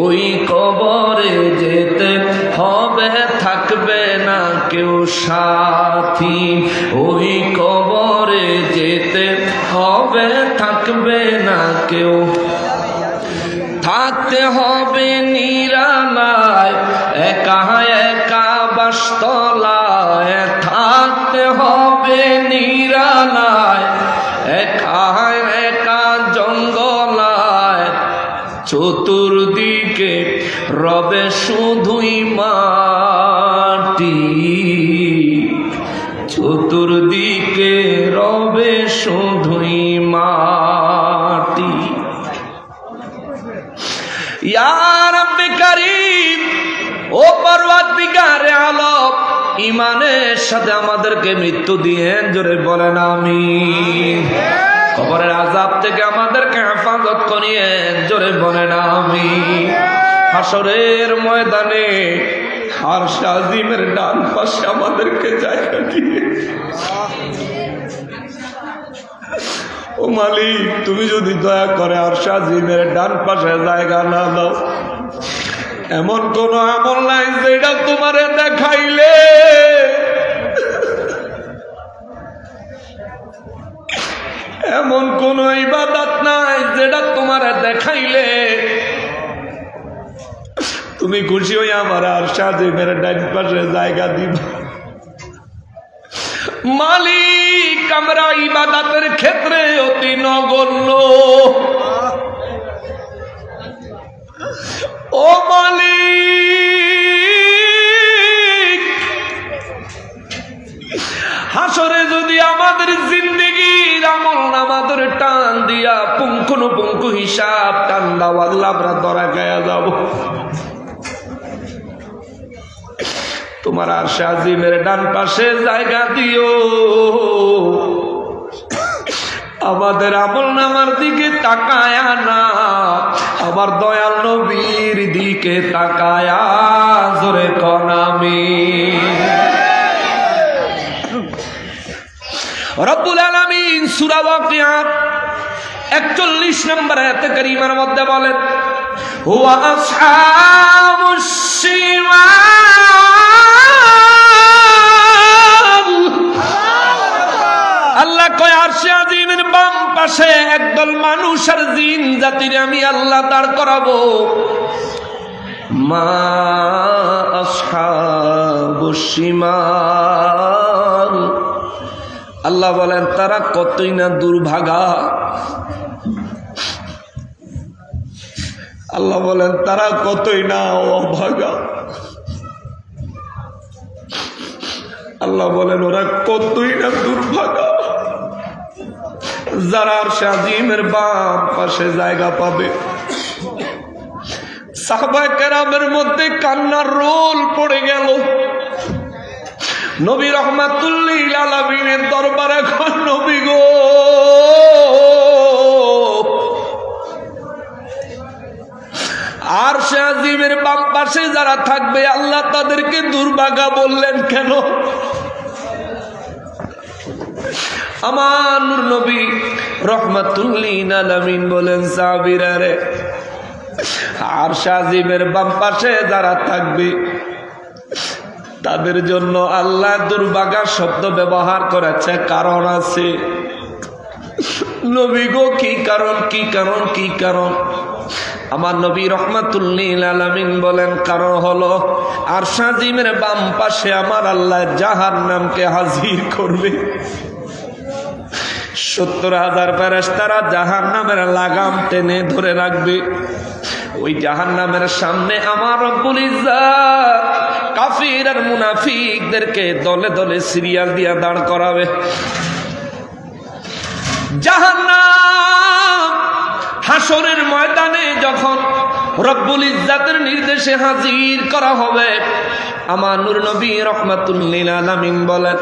ওই কবরে যেতে হবে, থাকবে না কেউ সাথী। ওই কবরে যেতে হবে, থাকবে না কেউ। থাকতে হবে নিরালায়, একা একা বাসতলায়। থাকতে হবে নিরালায়, একা একা জঙ্গলায়। চতুর্দিকে রবে শুধুই মাটি, চতুর্দিকে রবে শুধুই মাটি। ইয়া রাব্বে কারীম, ও পরওয়ারদিগারে আলম, ঈমানের সাথে আমাদেরকে মৃত্যু দিয়েন। জোরে বলেন আমিন। কবরের আযাব থেকে আমাদেরকে হেফাজত করিয়েন। জোরে বলেন আমিন। হাসরের ময়দানে আরশ আজিমের ডান পাশে আমাদেরকে জায়গা দিয়ে, ও মালিক, তুমি যদি দয়া করে আরশ আজিমের ডান পাশে জায়গা না দাও, এমন কোন আমল নাই যেটা তোমারে দেখাইলে এমন কোন ইবাদত নাই যেটা তোমারে দেখাইলে তুমি খুশি হই আমার আরশ আজিমের ডান পাশে জায়গা দিবা। মালিক, আমরা ইবাদতের ক্ষেত্রে অতি নগণ্য। ও মালিক, হাসরে যদি আমাদের জিন্দেগির আমল নামাদের টান দিয়া পুঙ্খানুপুঙ্খ হিসাব টান দাও, আল্লাহ আমরা ধরা গায়া যাব। তোমার আরশ আজিমের ডান পাশে জায়গা দিও। আমাদের আমল নামার দিকে তাকায়া না, আমার দয়াল নবীর দিকে তাকায়া। জোরে কোন আমিন। রব্বুল আলামিন সূরা ওয়াকিয়ার 41 নম্বর আয়াতে কারীমার মধ্যে বলেন হুয়া আসহাবুশ শিমাল। আল্লাহ কয় আরশে আজিমের বাম পাশে একদল মানুষ আর জিন জাতির আমি আল্লাহ দাঁড় করাবো। মা আসহাবুশ শিমাল, আল্লাহ বলেন তারা কতই না দুর্ভাগা। আল্লাহ বলেন তারা কতই না অভাগা। আল্লাহ বলেন ওরা কতই না দুর্ভাগা যারা আরশে আজিমের বাম পাশে জায়গা পাবে। সাহাবায়ে কেরামের মধ্যে কান্নার রোল পড়ে গেল। নবী রাহমাতুল লিল আলামিনের দরবারে এখন নবী গো, আরশে আজিমের বাম পাশে যারা থাকবে আল্লাহ তাদেরকে দুর্ভাগা বললেন কেন? আমার নূর নবী রাহমাতুল লিল আলামিন বলেন সাহাবীরা রে, আরশে আজিমের বাম পাশে যারা থাকবে তাদের জন্য আল্লাহ দুর্ভাগা শব্দ ব্যবহার করেছে, কারণ আছে। নবী গো কি কারণ, কি কারণ, কি কারণ? আমার নবী রাহমাতুল লিল আলামিন বলেন কারণ হলো আরশে আজিমের বাম পাশে আমার আল্লাহ জাহান্নামকে হাজির করবে। 70,000 ফেরেশতারা জাহান্নামের লাগাম টেনে ধরে রাখবে। ওই জাহান্নামের সামনে আমার রব্বুল ইজ্জত কাফির আর মুনাফিকদেরকে দলে দলে সিরিয়াল দিয়া দাঁড় করাবে। জাহান্নাম হাসরের ময়দানে যখন রব্বুল ইজ্জতের নির্দেশে হাজির করা হবে, আমার নূর নবী রাহমাতুল লিল আলামিন বলেন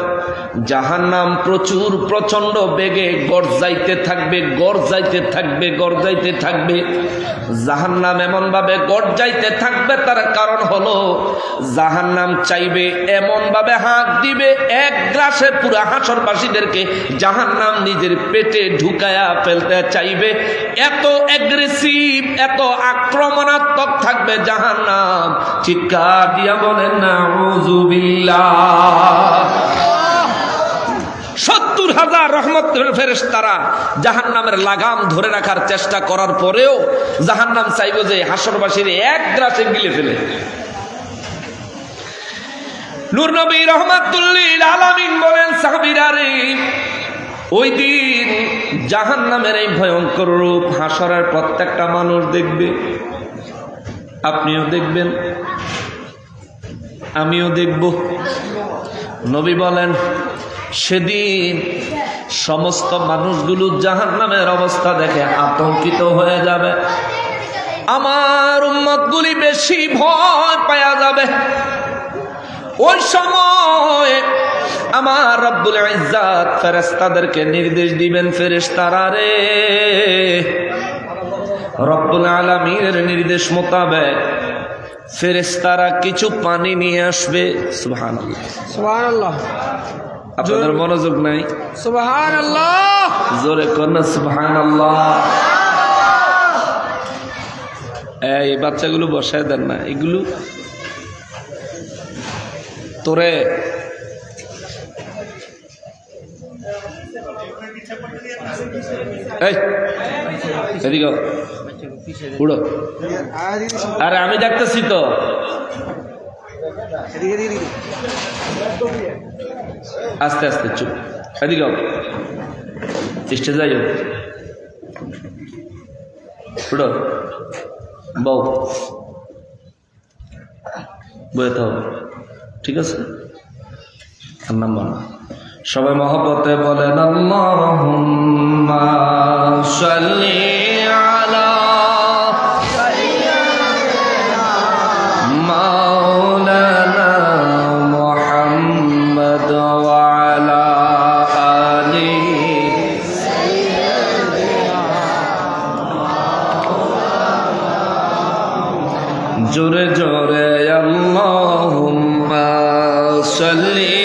জাহান্নাম প্রচুর প্রচন্ড বেগে গর্জাইতে থাকবে, গর্জাইতে থাকবে, গর্জাইতে থাকবে। জাহান্নাম এমন ভাবে গর্জাইতে থাকবে, তার কারণ হলো জাহান্নাম চাইবে এমন ভাবে হাঁক দিবে এক গ্রাসে পুরা হাসরবাসীদেরকে জাহান্নাম নিজের পেটে ঢুকায়া ফেলতে চাইবে। এত অ্যাগ্রেসিভ, এত আক্রমণাত্মক থাকবে জাহান্নাম। চিৎকার দিয়া বলেন নাউযুবিল্লাহ। 70,000 রহমতের ফেরেশতারা জাহান্নামের লাগাম ধরে রাখার চেষ্টা করার পরেও জাহান্নাম চাইবে যে হাসরবাসীর এক গ্রাসে গিলে ফেলে। নূর নবী রাহমাতুল লিল আলামিন বলেন সাহাবীরা রে, ওই দিন জাহান্নামের এই ভয়ঙ্কর রূপ হাসরের প্রত্যেকটা মানুষ দেখবে। আপনিও দেখবেন, আমিও দেখব। নবী বলেন সেদিন সমস্ত মানুষগুলো জাহান্নামের অবস্থা দেখে আতঙ্কিত হয়ে যাবে। আমার উম্মতগুলি বেশি ভয় পাওয়া যাবে। ওই সময় আমার রব্বুল ইজ্জত ফেরেশতাদেরকে নির্দেশ দিবেন, ফেরেশতারা রে, রব্বুল আলামিনের নির্দেশ মোতাবেক ফেরেশতারা কিছু পানি নিয়ে আসবে। সুবহানাল্লাহ, সুবহানাল্লাহ। আপনাদের মনোযোগ নাই? সুবহানাল্লাহ, জোরে কন্যা সুবহানাল্লাহ। এই বাচ্চাগুলো বসায় দেন না, এগুলো তোরে এদিকে উড়ো। আরে আমি দেখতেছি তো। আস্তে আস্তে চুপ, এদিকে স্টেজে যাই, উড়ো, বউ বইতে হবে, ঠিক আছে? আর নাম্বার না, সবাই মহব্বতে বলেন আল্লাহুম্মা সাল্লি আলা মাওলানা মুহাম্মদ ওয়া আলা আলি জোরে জোরে আল্লাহুম্মা সাল্লি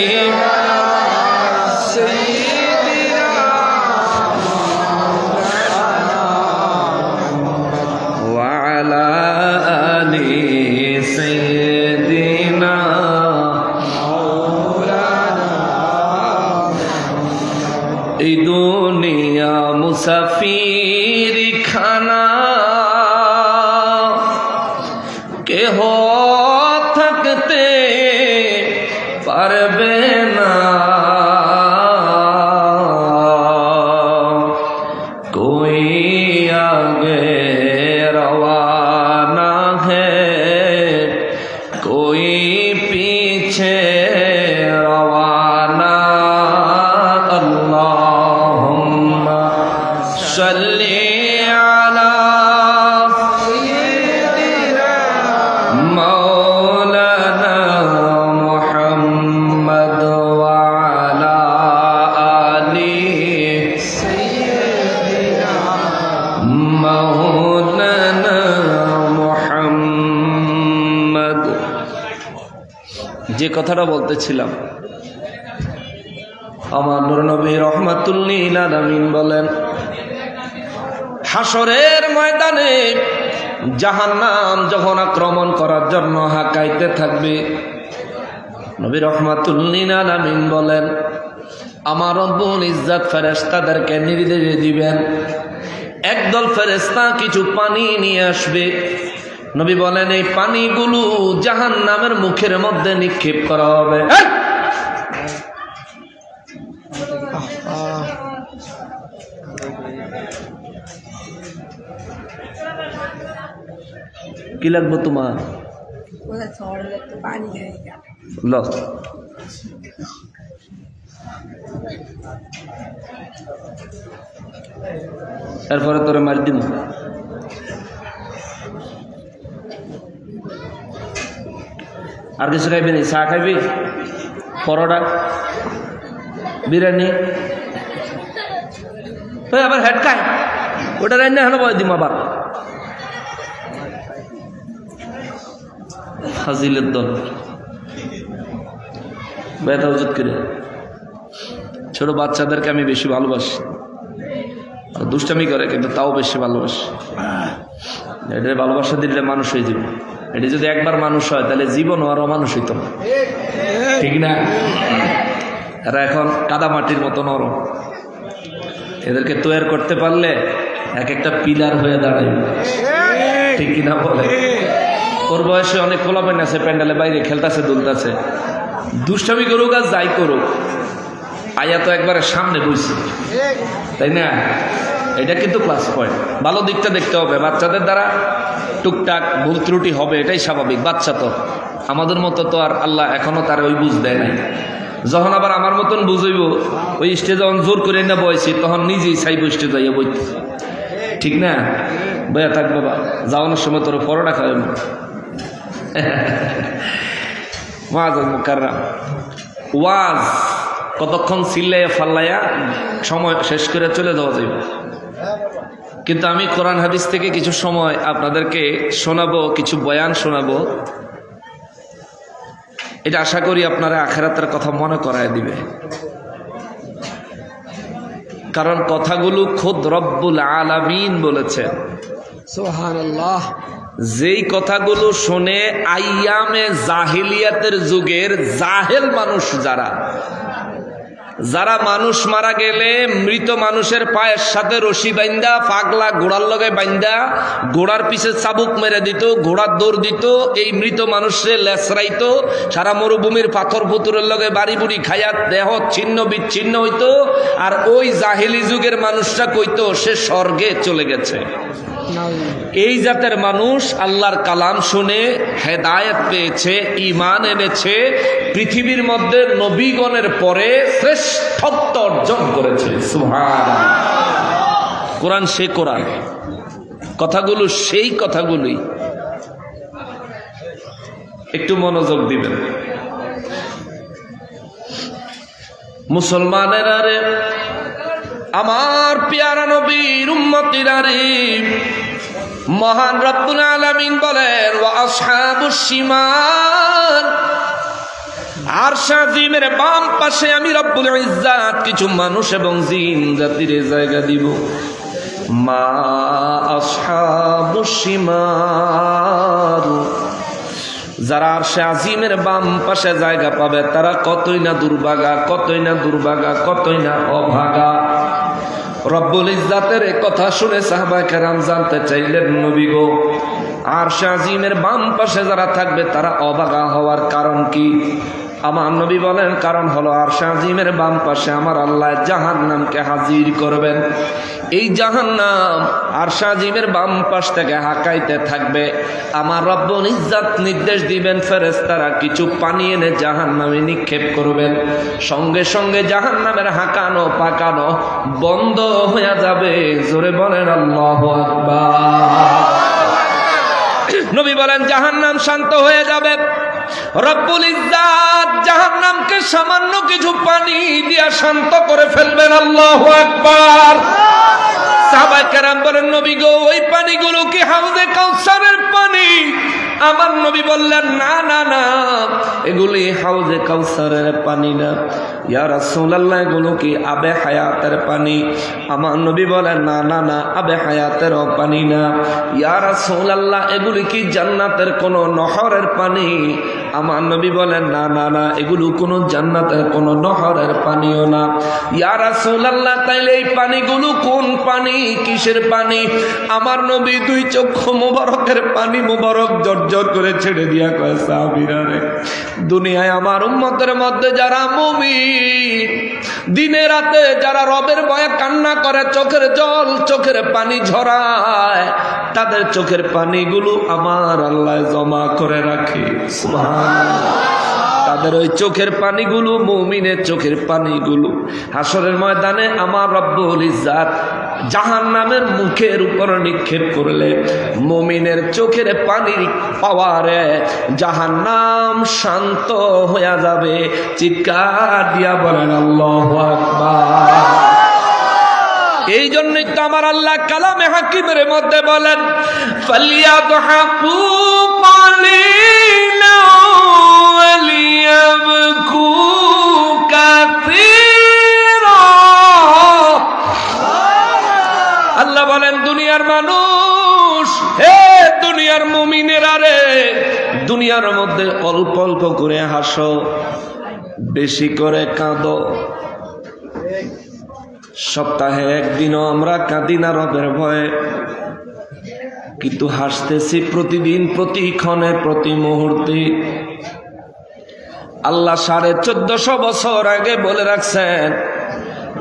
থাকতে পারবে না, কোই আগে রওয়ানা হে কোই পিছে রওয়ানা। আল্লাহুম্মা সাল্লি আলা মাওলানা মুহাম্মদ ওয়া আলা আলি মাওলানা মুহাম্মদ। যে কথাটা বলতেছিলাম, আমার নূর নবী রাহমাতুল লিল আলামিন বলেন, হাসরের ময়দানে জাহান্নাম যখন আক্রমণ করার জন্য হাঁকাইতে থাকবে, নবী রাহমাতুল লিল আলামিন বলেন, আমার রব্বুল ইজ্জত ফেরেশতাদেরকে নির্দেশ দিবেন, একদল ফেরেশতা কিছু পানি নিয়ে আসবে। নবী বলেন, এই পানিগুলো জাহান্নামের মুখের মধ্যে নিক্ষেপ করা হবে। কি লাগবে তোমার? ল এরপরে তোরে মার দিব। আর কিছু খাইবি নি? চা খাইবি, পরোটা, বিরিয়ানি, আবার হেড খাই, ওটা রান্না হলো বয় দিম আবার। ফাজিলের দল ব্যথা উচিত করে। ছোট বাচ্চাদেরকে আমি বেশি ভালোবাসি, দুষ্টামি করে কিন্তু তাও বেশি ভালোবাসি। এটা ভালোবাসা দিলে মানুষ হয়ে যাবে। এটা যদি একবার মানুষ হয় তাহলে জীবন আর অমানুষ হইত না, ঠিক না? এরা এখন কাদামাটির মতো নরম, এদেরকে তৈরি করতে পারলে এক একটা পিলার হয়ে দাঁড়াবে, ঠিক কিনা বলে? ওর বয়সে অনেক খোলাপেন আছে, প্যান্ডেলে বাইরে খেলতেছে দুলতেছে, দুষ্টামি করুক আর যাই করুক, আয়া তো একবারে সামনে বইছে, তাই না? এটা কিন্তু প্লাস পয়েন্ট। ভালো দিকটা দেখতে হবে। বাচ্চাদের দ্বারা টুকটাক ভুল ত্রুটি হবে, এটাই স্বাভাবিক। বাচ্চা তো আমাদের মতো তো আর আল্লাহ এখনো তার ওই বুঝ দেয় নাই। যখন আবার আমার মতন বুঝইব, ওই স্টেজে যখন জোর করে না বয়সি, তখন নিজেই চাইব স্টেজ যাইয়া বইতে, ঠিক না? বইয়া থাক বাবা, যাওয়ানোর সময় তোর পরোটা খাওয়াব। ওয়াজ কতক্ষণ চিল্লাইয়া ফাল্লাইয়া সময় শেষ করে চলে যাওয়া যাবে। কিন্তু আমি কোরআন হাদিস থেকে কিছু সময় আপনাদেরকে শোনাবো, কিছু বয়ান শোনাবো। এটা আশা করি আপনারা আখিরাতের কথা মনে করায় দিবে, কারণ কথাগুলো খুদ রব্বুল আলামিন বলেছেন। সুবহানাল্লাহ। যেই কথাগুলো শুনে আইয়ামে জাহিলিয়াতের যুগের জাহেল মানুষ যারা মানুষ মারা গেলে মৃত মানুষের পায়ের সাথে রশি বাইন্দা, পাগলা ঘোড়ার লগে বাইন্দা, ঘোড়ার পিছে চাবুক মেরে দিত, ঘোড়ার দৌড় দিত, এই মৃত মানুষের লেসরাইতো, সারা মরুভূমির পাথর পুতুরের লগে বাড়ি বুড়ি খাইয়া দেহ ছিন্ন বিচ্ছিন্ন হইতো। আর ওই জাহিলি যুগের মানুষরা কইতো সে স্বর্গে চলে গেছে। এই জাতের মানুষ আল্লাহর কালাম শুনে হেদায়েত পেয়েছে, ঈমান এনেছে, পৃথিবীর মধ্যে নবীগণের পরে শ্রেষ্ঠত্ব অর্জন করেছে। সুবহানাল্লাহ। কোরআন সে কোরআন, কথাগুলো সেই কথাগুলোই। একটু মনোযোগ দিবেন মুসলমানেরা রে, আমার পেয়ারা নবীর উম্মতিরা রে। মহান রব্বুল আলামিন বলেন, ওয়া আসহাবুশ শিমাল, আরশ আজিমের বাম পাশে আমি রব্বুল ইজ্জাত কিছু মানুষ এবং জিন জাতির জায়গা দিব। মা আসহাবুশ শিমাল, যারা আরশে আজিমের বাম পাশে জায়গা পাবে তারা কতই না দুর্ভাগা, কতই না দুর্ভাগা, কতই না অভাগা। রব্বুল ইজ্জাতের কথা শুনে সাহাবায়ে কেরাম জানতে চাইলেন, নবী গো আরশে আজিমের বাম পাশে যারা থাকবে তারা অবাগা হওয়ার কারণ কি? আমার নবী বলেন কারণ হলো আরশে আজিমের বাম পাশে আমার আল্লাহ জাহান্নামকে হাজির করবেন। এই জাহান্নাম আরশে আজিমের বাম পাশ থেকে হাঁকাইতে থাকবে। আমার রব্বুল ইজ্জত নির্দেশ দিবেন ফেরেশতারা কিছু পানি এনে জাহান্নামে নিক্ষেপ করবেন। সঙ্গে সঙ্গে জাহান্নামের হাঁকানো পাকানো বন্ধ হয়ে যাবে। জোরে বলেন আল্লাহু আকবার। নবী বলেন জাহান্নাম শান্ত হয়ে যাবে। রব্বুল ইজ্জত জাহান্নামকে সামান্য কিছু পানি দিয়া শান্ত করে ফেলবেন। আল্লাহু আকবার। সাহাবায়ে কেরাম বলেন নবী গো ওই পানিগুলো কি হাউজে কাউসারের পানি? আমার নবী বললেন না না না, এগুলি হাউজে কাউসারের পানি না। ইয়া রাসূলুল্লাহ এগুলো কি আবে হায়াতের পানি? আমার নবী বলেন না না না, আবে হায়াতের পানি না। ইয়া রাসূলুল্লাহ এগুলি কি জান্নাতের কোন নহরের পানি? আমার নবী বলেন না না না, এগুলো কোন জান্নাতের কোন নহরের পানিও না। ইয়া রাসূলুল্লাহ তাইলে এই পানিগুলো কোন পানি, কিসের পানি? আমার নবী দুই চক্ষু মোবারকের পানি মোবারক জর্জর করে ছেড়ে দিয়া কয় সাহাবীরা রে, দুনিয়ায় আমার উম্মতের মধ্যে যারা মুমিন, দিনে রাতে যারা রবের ভয়ে কান্না করে, চোখের জল চোখের পানি ঝরায়, তাদের চোখের পানিগুলো আমার আল্লাহ জমা করে রাখে। সুবহানাল্লাহ। তাদের ওই চোখের পানিগুলো, মুমিনের চোখের পানিগুলো হাসরের ময়দানে আমার রব্বুল ইজ্জত জাহান্নামের মুখের উপর নিক্ষেপ করলে মুমিনের চোখের পানির পাওয়ারে জাহান্নাম শান্ত হয়ে যাবে। চিৎকার দিয়া বলেন আল্লাহু আকবার। এই জন্যই তো আমার আল্লাহ কালামে হাকিমের মধ্যে বলেন ফালিয়াদহাকু কালিলা ওয়ালিয়াবকু কাসীরা। আল্লাহ বলেন দুনিয়ার মানুষ, হে দুনিয়ার মুমিনেরা রে, দুনিয়ার মধ্যে অল্প অল্প করে হাসো, বেশি করে কাঁদো। সপ্তাহে একদিনও আমরা কাঁদি না রবের ভয়ে, কিন্তু হাসতেছি প্রতিদিন, প্রতিক্ষণে, প্রতি মুহূর্তে। আল্লাহ 1450 বছর আগে বলে রাখছেন,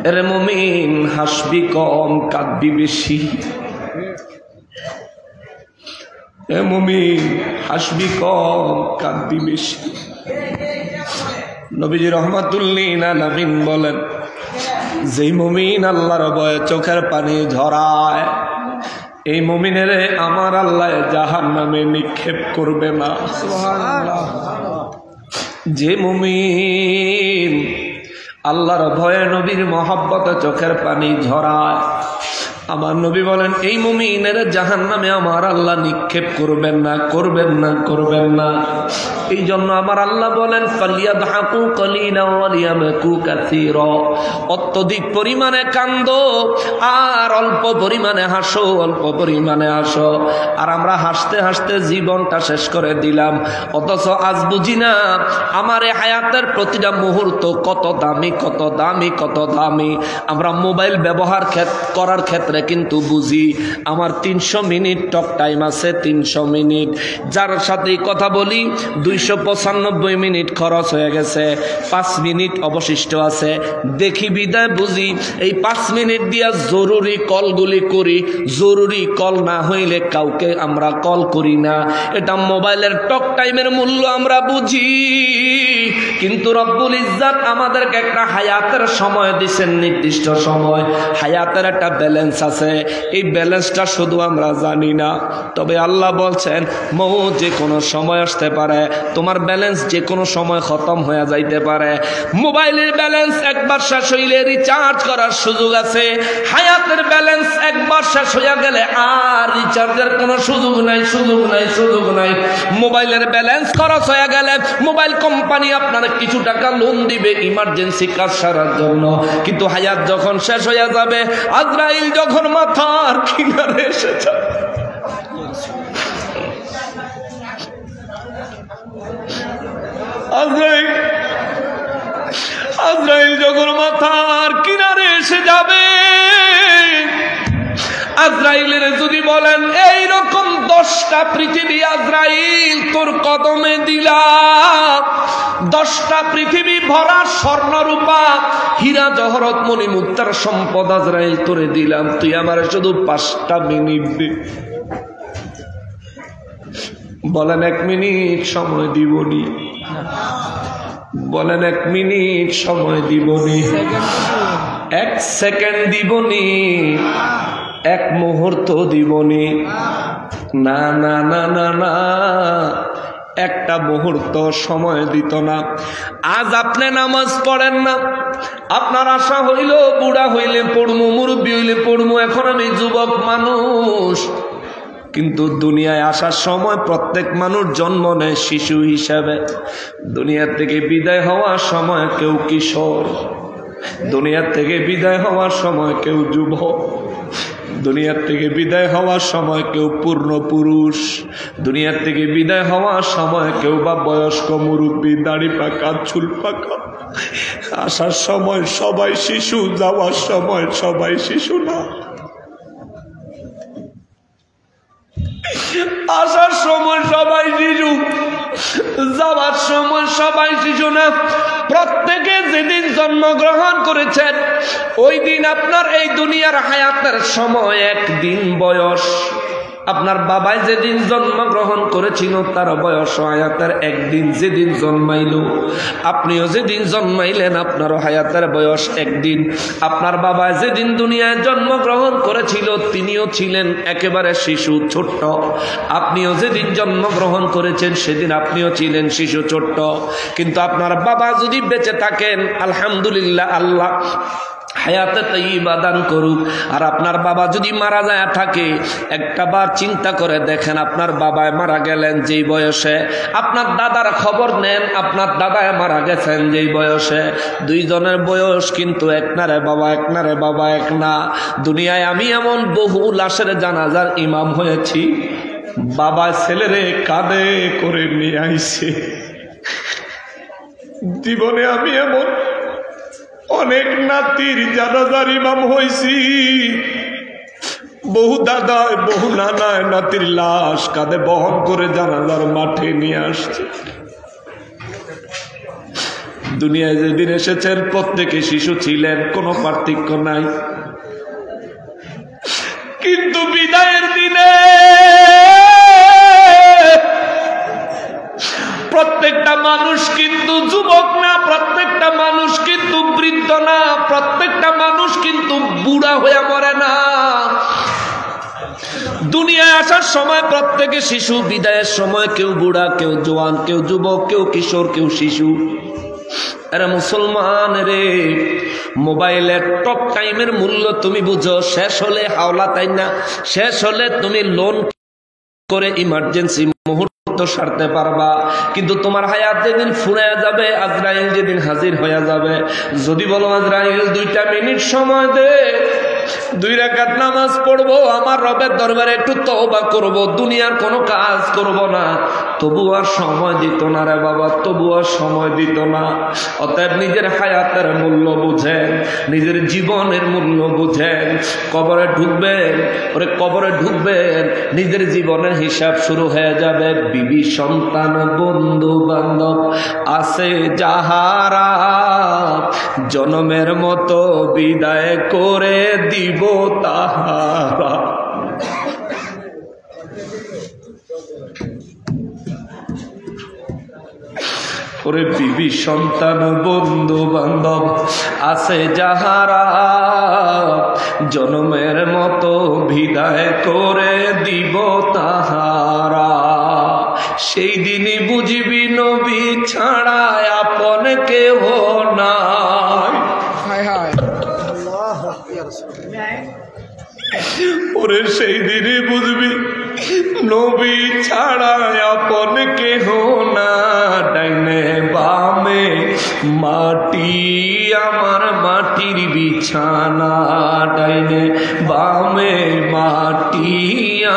এরে মুমিন হাসবি কম কাঁদবি বেশি। এ মুমিন হাসবি কম কাঁদবি বেশি। নবীজি রাহমাতুল লিল আলামিন বলেন, যেই মুমিন আল্লাহর ভয়ে চোখের পানি ঝরায়, এই মুমিনের আমার আল্লাহ জাহান্নামে নিক্ষেপ করবে না। সুবহানাল্লাহ। যে মুমিন আল্লাহর ভয়ে নবীর মহব্বতে চোখের পানি ঝরায়, আমার নবী বলেন এই মুমিনের জাহান্নামে আমার আল্লাহ নিক্ষেপ করবেন না, করবেন না, করবেন না। এই জন্য আমার আল্লাহ বলেন ফালিয়াদহাকু কালিলা ওয়ালিয়াবকু কাসীরা। অত্যধিক পরিমাণে কান্দো আর অল্প পরিমাণে হাসো, অল্প পরিমাণে হাসো। আর আমরা হাসতে হাসতে জীবনটা শেষ করে দিলাম, অথচ আজ বুঝি না আমার এই হায়াতের প্রতিটা মুহূর্ত কত দামি, কত দামি, কত দামি। আমরা মোবাইল ব্যবহার করার ক্ষেত্রে কিন্তু বুঝি আমার 300 মিনিট টক টাইম আছে, 300 মিনিট। যার সাথে কথা বলি 295 মিনিট খরচ হয়ে গেছে, 5 মিনিট অবশিষ্ট আছে। দেখি বিদায় বুঝি এই 5 মিনিট দিয়া জরুরি কলগুলি করি, জরুরি কল না হইলে কাউকে আমরা কল করি না। এটা মোবাইলের টক টাইমের মূল্য আমরা বুঝি, কিন্তু রব্বুল ইজ্জত আমাদেরকে একটা হায়াতের সময় দিচ্ছেন, নির্দিষ্ট সময়। হায়াতের একটা ব্যালেন্স আছে, এই ব্যালেন্সটা শুধু আমরা জানি না। তবে আল্লাহ বলছেন মৌত যে কোনো সময় আসতে পারে, তোমার ব্যালেন্স যে কোনো সময় খতম হয়ে যাইতে পারে। মোবাইলের ব্যালেন্স একবার শেষ হইলে রিচার্জ করার সুযোগ আছে, হায়াতের ব্যালেন্স একবার শেষ হয়ে গেলে আর রিচার্জের কোনো সুযোগ নাই, সুযোগ নাই, সুযোগ নাই। মোবাইলের ব্যালেন্স খরচ হয়ে গেলে মোবাইল কোম্পানি আপনার কিছু টাকা লোন দিবে ইমার্জেন্সি কাজ সারার জন্য, কিন্তু হায়াত যখন শেষ হয়ে যাবে, আজরাইল যখন মাথার কিনারে এসে যাবে, আজরাইল যখন মাথার কিনারে এসে যাবে, আজরাইলের যদি বলেন এই রকম 10টা পৃথিবী আজরাইল তোর কদমে দিলাম, 10টা পৃথিবী ভরা স্বর্ণ রূপা হীরা জহরত মণি মুক্তার সম্পদ আজরাইল তোরে দিলাম, তুই আমার শুধু 5টা মিনিট দে। বলেন 1 মিনিট সময় দিবনি? বলেন 1 মিনিট সময় দিবনি? 1 সেকেন্ড দিবনি? 1 মুহূর্ত দিবনি? না না না না না, একটা মুহূর্ত সময় দিত না। আজ আপনি নামাজ পড়েন না, আপনার আশা হইল বুড়া হইলে পড়মু, মুরব্বী হইলে পড়মু, এখন আমি যুবক মানুষ। কিন্তু দুনিয়ায় আসার সময় প্রত্যেক মানুষ জন্ম নেয় শিশু হিসাবে, দুনিয়া থেকে বিদায় হওয়ার সময় কেউ কিশোর, দুনিয়া থেকে বিদায় হওয়ার সময় কেউ যুবক, দুনিয়ার থেকে বিদায় হওয়ার সময় কেউ পূর্ণ পুরুষ, দুনিয়ার থেকে বিদায় হওয়ার সময় কেউ বা বয়স্ক মুরব্বী, দাড়ি পাকা, চুল পাকা। আসার সময় সবাই শিশু, যাওয়ার সময় সবাই শিশু না। আসার সময় সবাই শিশু, যাওয়ার সময় সবাই শিশু না। প্রত্যেকে যেদিন জন্মগ্রহণ করেছেন ওই দিন আপনার এই দুনিয়ার হায়াতের সময় 1 দিন বয়স। আপনার বাবাই যেদিন জন্মগ্রহণ করেছিল তার বয়স হায়াতের 1 দিন। যেদিন জন্মাইল আপনিও যেদিন জন্মাইলেন আপনারও হায়াতের বয়স 1 দিন। আপনার বাবা যেদিন দুনিয়ায় জন্মগ্রহণ করেছিল তিনিও ছিলেন একেবারে শিশু, ছোট্ট। আপনিও যেদিন জন্মগ্রহণ করেছেন সেদিন আপনিও ছিলেন শিশু, ছোট্ট। কিন্তু আপনার বাবা যদি বেঁচে থাকেন আলহামদুলিল্লাহ, আল্লাহ হায়াতে তাইয়্যিবা দান করুক। আর আপনার বাবা যদি মারা যায় থাকে, একটা বার চিন্তা করে দেখেন, আপনার বাবায় মারা গেলেন যেই বয়সে, আপনার দাদার খবর নেন, আপনার দাদায় মারা গেছেন যেই বয়সে। দুইজনের বয়স কিন্তু এক না রে বাবা, এক না রে বাবা, এক না। দুনিয়ায় আমি এমন বহু লাশের জানাজার ইমাম হয়েছি, বাবা ছেলেরে কাঁধে করে নিয়ে আইছে। জীবনে আমি এমন অনেক নাতির জানাজার ইমাম হয়েছি, বহু দাদায় বহু নানায় নাতির লাশ কাঁধে বহন করে জানাজার মাঠে নিয়ে আসছে। দুনিয়ায় যেদিন এসেছেন প্রত্যেকে শিশু ছিলেন, কোনো পার্থক্য নাই। কিন্তু বিদায়ের দিনে প্রত্যেকটা মানুষ কিন্তু যুবক না, প্রত্যেকটা মানুষ কিন্তু বৃদ্ধ না, প্রত্যেকটা মানুষ কিন্তু বুড়া হয়ে মরে না। দুনিয়ায় আসার সময় প্রত্যেকে শিশু, বিদায়ের সময় কেউ বুড়া, কেউ জওয়ান, কেউ যুবক, কেউ কিশোর, কেউ শিশু। আরে মুসলমান রে, মোবাইলের টক টাইমের মূল্য তুমি বুঝো? শেষ হলে হাওলা, তাই না? শেষ হলে তুমি লোন করে ইমার্জেন্সি মুহূর্ত সারতে পারবা, কিন্তু তোমার হায়াত যেদিন ফুরাইয়া যাবে, আজরাইল যেদিন হাজির হয়ে যাবে, যদি বলো আজরাইল 2টা মিনিট সময় দে, 2 রাকাত নামাজ পড়বো, আমার রবের দরবারে একটু তওবা করব, দুনিয়ার কোনো কাজ করব না, তবু আর সময় দিত না রে বাবা, তবু আর সময় দিত না। অতএব নিজের হায়াতের মূল্য বুঝেন, নিজের জীবনের মূল্য বুঝেন। কবরে ঢুকবেন, ওরে কবরে ঢুকবেন, নিজের জীবনের হিসাব শুরু হয়ে যাবে। বিবি সন্তান বন্ধু বান্ধব আছে যাহারা, জনমের মতো বিদায় করে দিব তাহারা। ওরে বিবি সন্তান বন্ধু বান্ধব আছে যাহারা, জনমের মতো বিদায় করে দিব তাহারা। সেই দিনই বুঝবি নবী ছাড়া আপন কেহ নাই। ওরে সেই দিনই বুঝবি নবী ছাড়া আপন কেহ না। ডাইনে বামে মাটি আমার মাটির বিছানা, ডাইনে বামে মাটি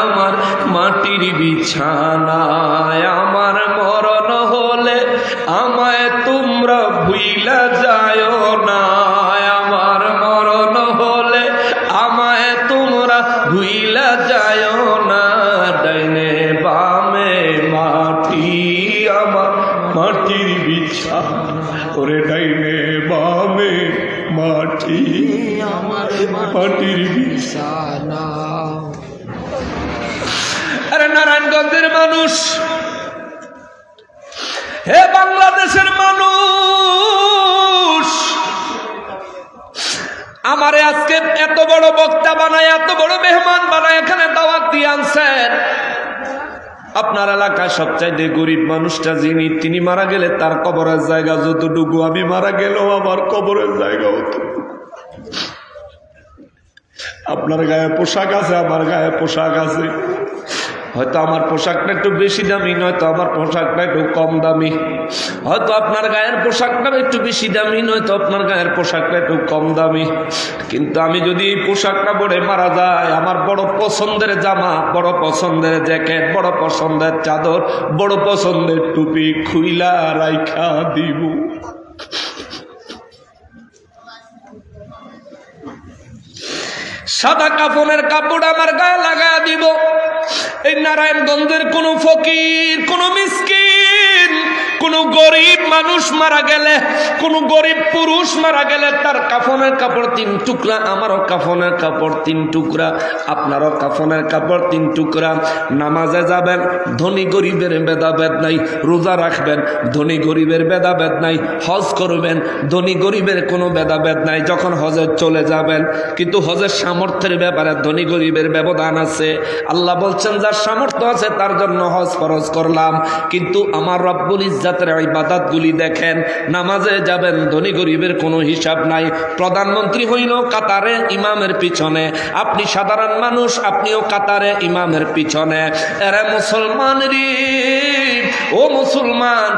আমার মাটির বিছানা। আমার মরণ হলে আমায় তোমরা ভুইলা যায় না, আমার মরণ হলে আমায় তোমরা ভুইলা যায় না। ডাইনে মাটির বিছা, ওরে ডাইনে বামে মাটি আমার মাটির বিছা। বিছানা। আরে নারায়ণগঞ্জের মানুষ, হে বাংলাদেশের মানুষ, আমারে আজকে এত বড় বক্তা বানায়, এত বড় মেহমান বানায় এখানে দাওয়াত দিয়ে আনছেন। আপনার এলাকায় সবচাইতে গরিব মানুষটা যিনি, তিনি মারা গেলে তার কবরের জায়গা যতটুকু, আমি মারা গেলেও আমার কবরের জায়গা হতো। আপনার গায়ে পোশাক আছে, আমার গায়ে পোশাক আছে, হয়তো আমার পোশাকটা একটু বেশি দামি, নয়তো আমার পোশাকটা একটু কম দামি, হয়তো আপনার গায়ের পোশাকটা একটু বেশি দামি, নয়তো আপনার গায়ের পোশাকটা একটু কম দামি। কিন্তু আমি যদি এই পোশাকটা পরে মারা যায়, আমার বড় পছন্দের জামা, বড় পছন্দের জ্যাকেট, বড় পছন্দের চাদর, বড় পছন্দের টুপি খুইলা রাইখা দিব। সাদা কাফনের কাপড় আমার গায়ে লাগায় দিব। এই নারায়ণগঞ্জের কোন ফকির, কোন মিসকিন, কোন গরিব মানুষ মারা গেলে, কোন গরিব পুরুষ মারা গেলে তার কাফনের কাপড় 3 টুকরা, আমারও কাফনের কাপড় 3 টুকরা, আপনারও কাফনের কাপড় 3 টুকরা। নামাজে যাবেন, ধনী গরিবের ভেদাভেদ নাই। রোজা রাখবেন, ধনী গরিবের ভেদাভেদ নাই। হজ করবেন, ধনী গরিবের কোনো ভেদাভেদ নাই। যখন হজে চলে যাবেন, কিন্তু হজের সামর্থ্যের ব্যাপারে ধনী গরিবের ব্যবধান আছে। আল্লাহ বলছেন যার সামর্থ্য আছে তার জন্য হজ ফরজ করলাম। কিন্তু আমার রব্বুল ইজ্জাতের ইবাদতগুলি দেখেন, নামাজে যাবেন, ধনী গরিবের কোনো হিসাব নাই। প্রধানমন্ত্রী হইল কাতারে ইমামের পিছনে, আপনি সাধারণ মানুষ, আপনিও কাতারে ইমামের পিছনে। এরে মুসলমান রে, ও মুসলমান,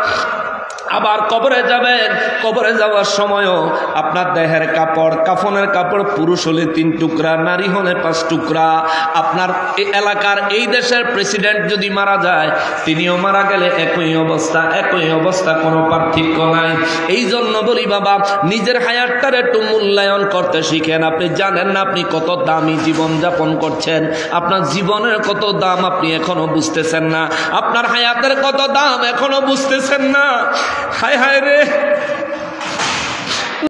আবার কবরে যাবেন, কবরে যাওয়ার সময়ও আপনার দেহের কাপড়, কাফনের কাপড় পুরুষ হলে 3 টুকরা, নারী হলে 5 টুকরা। আপনার এই এলাকার, এই দেশের প্রেসিডেন্ট যদি মারা যায়, তিনিও মারা গেলে একই অবস্থা, একই অবস্থা, কোনো পার্থক্য নাই। এই জন্য বলি বাবা, নিজের হায়াতটার একটু মূল্যায়ন করতে শিখেন। আপনি জানেন না আপনি কত দামি জীবন যাপন করছেন, আপনার জীবনের কত দাম আপনি এখনো বুঝতেছেন না, আপনার হায়াতের কত দাম এখনো বুঝতেছেন না। হায় হায় রে,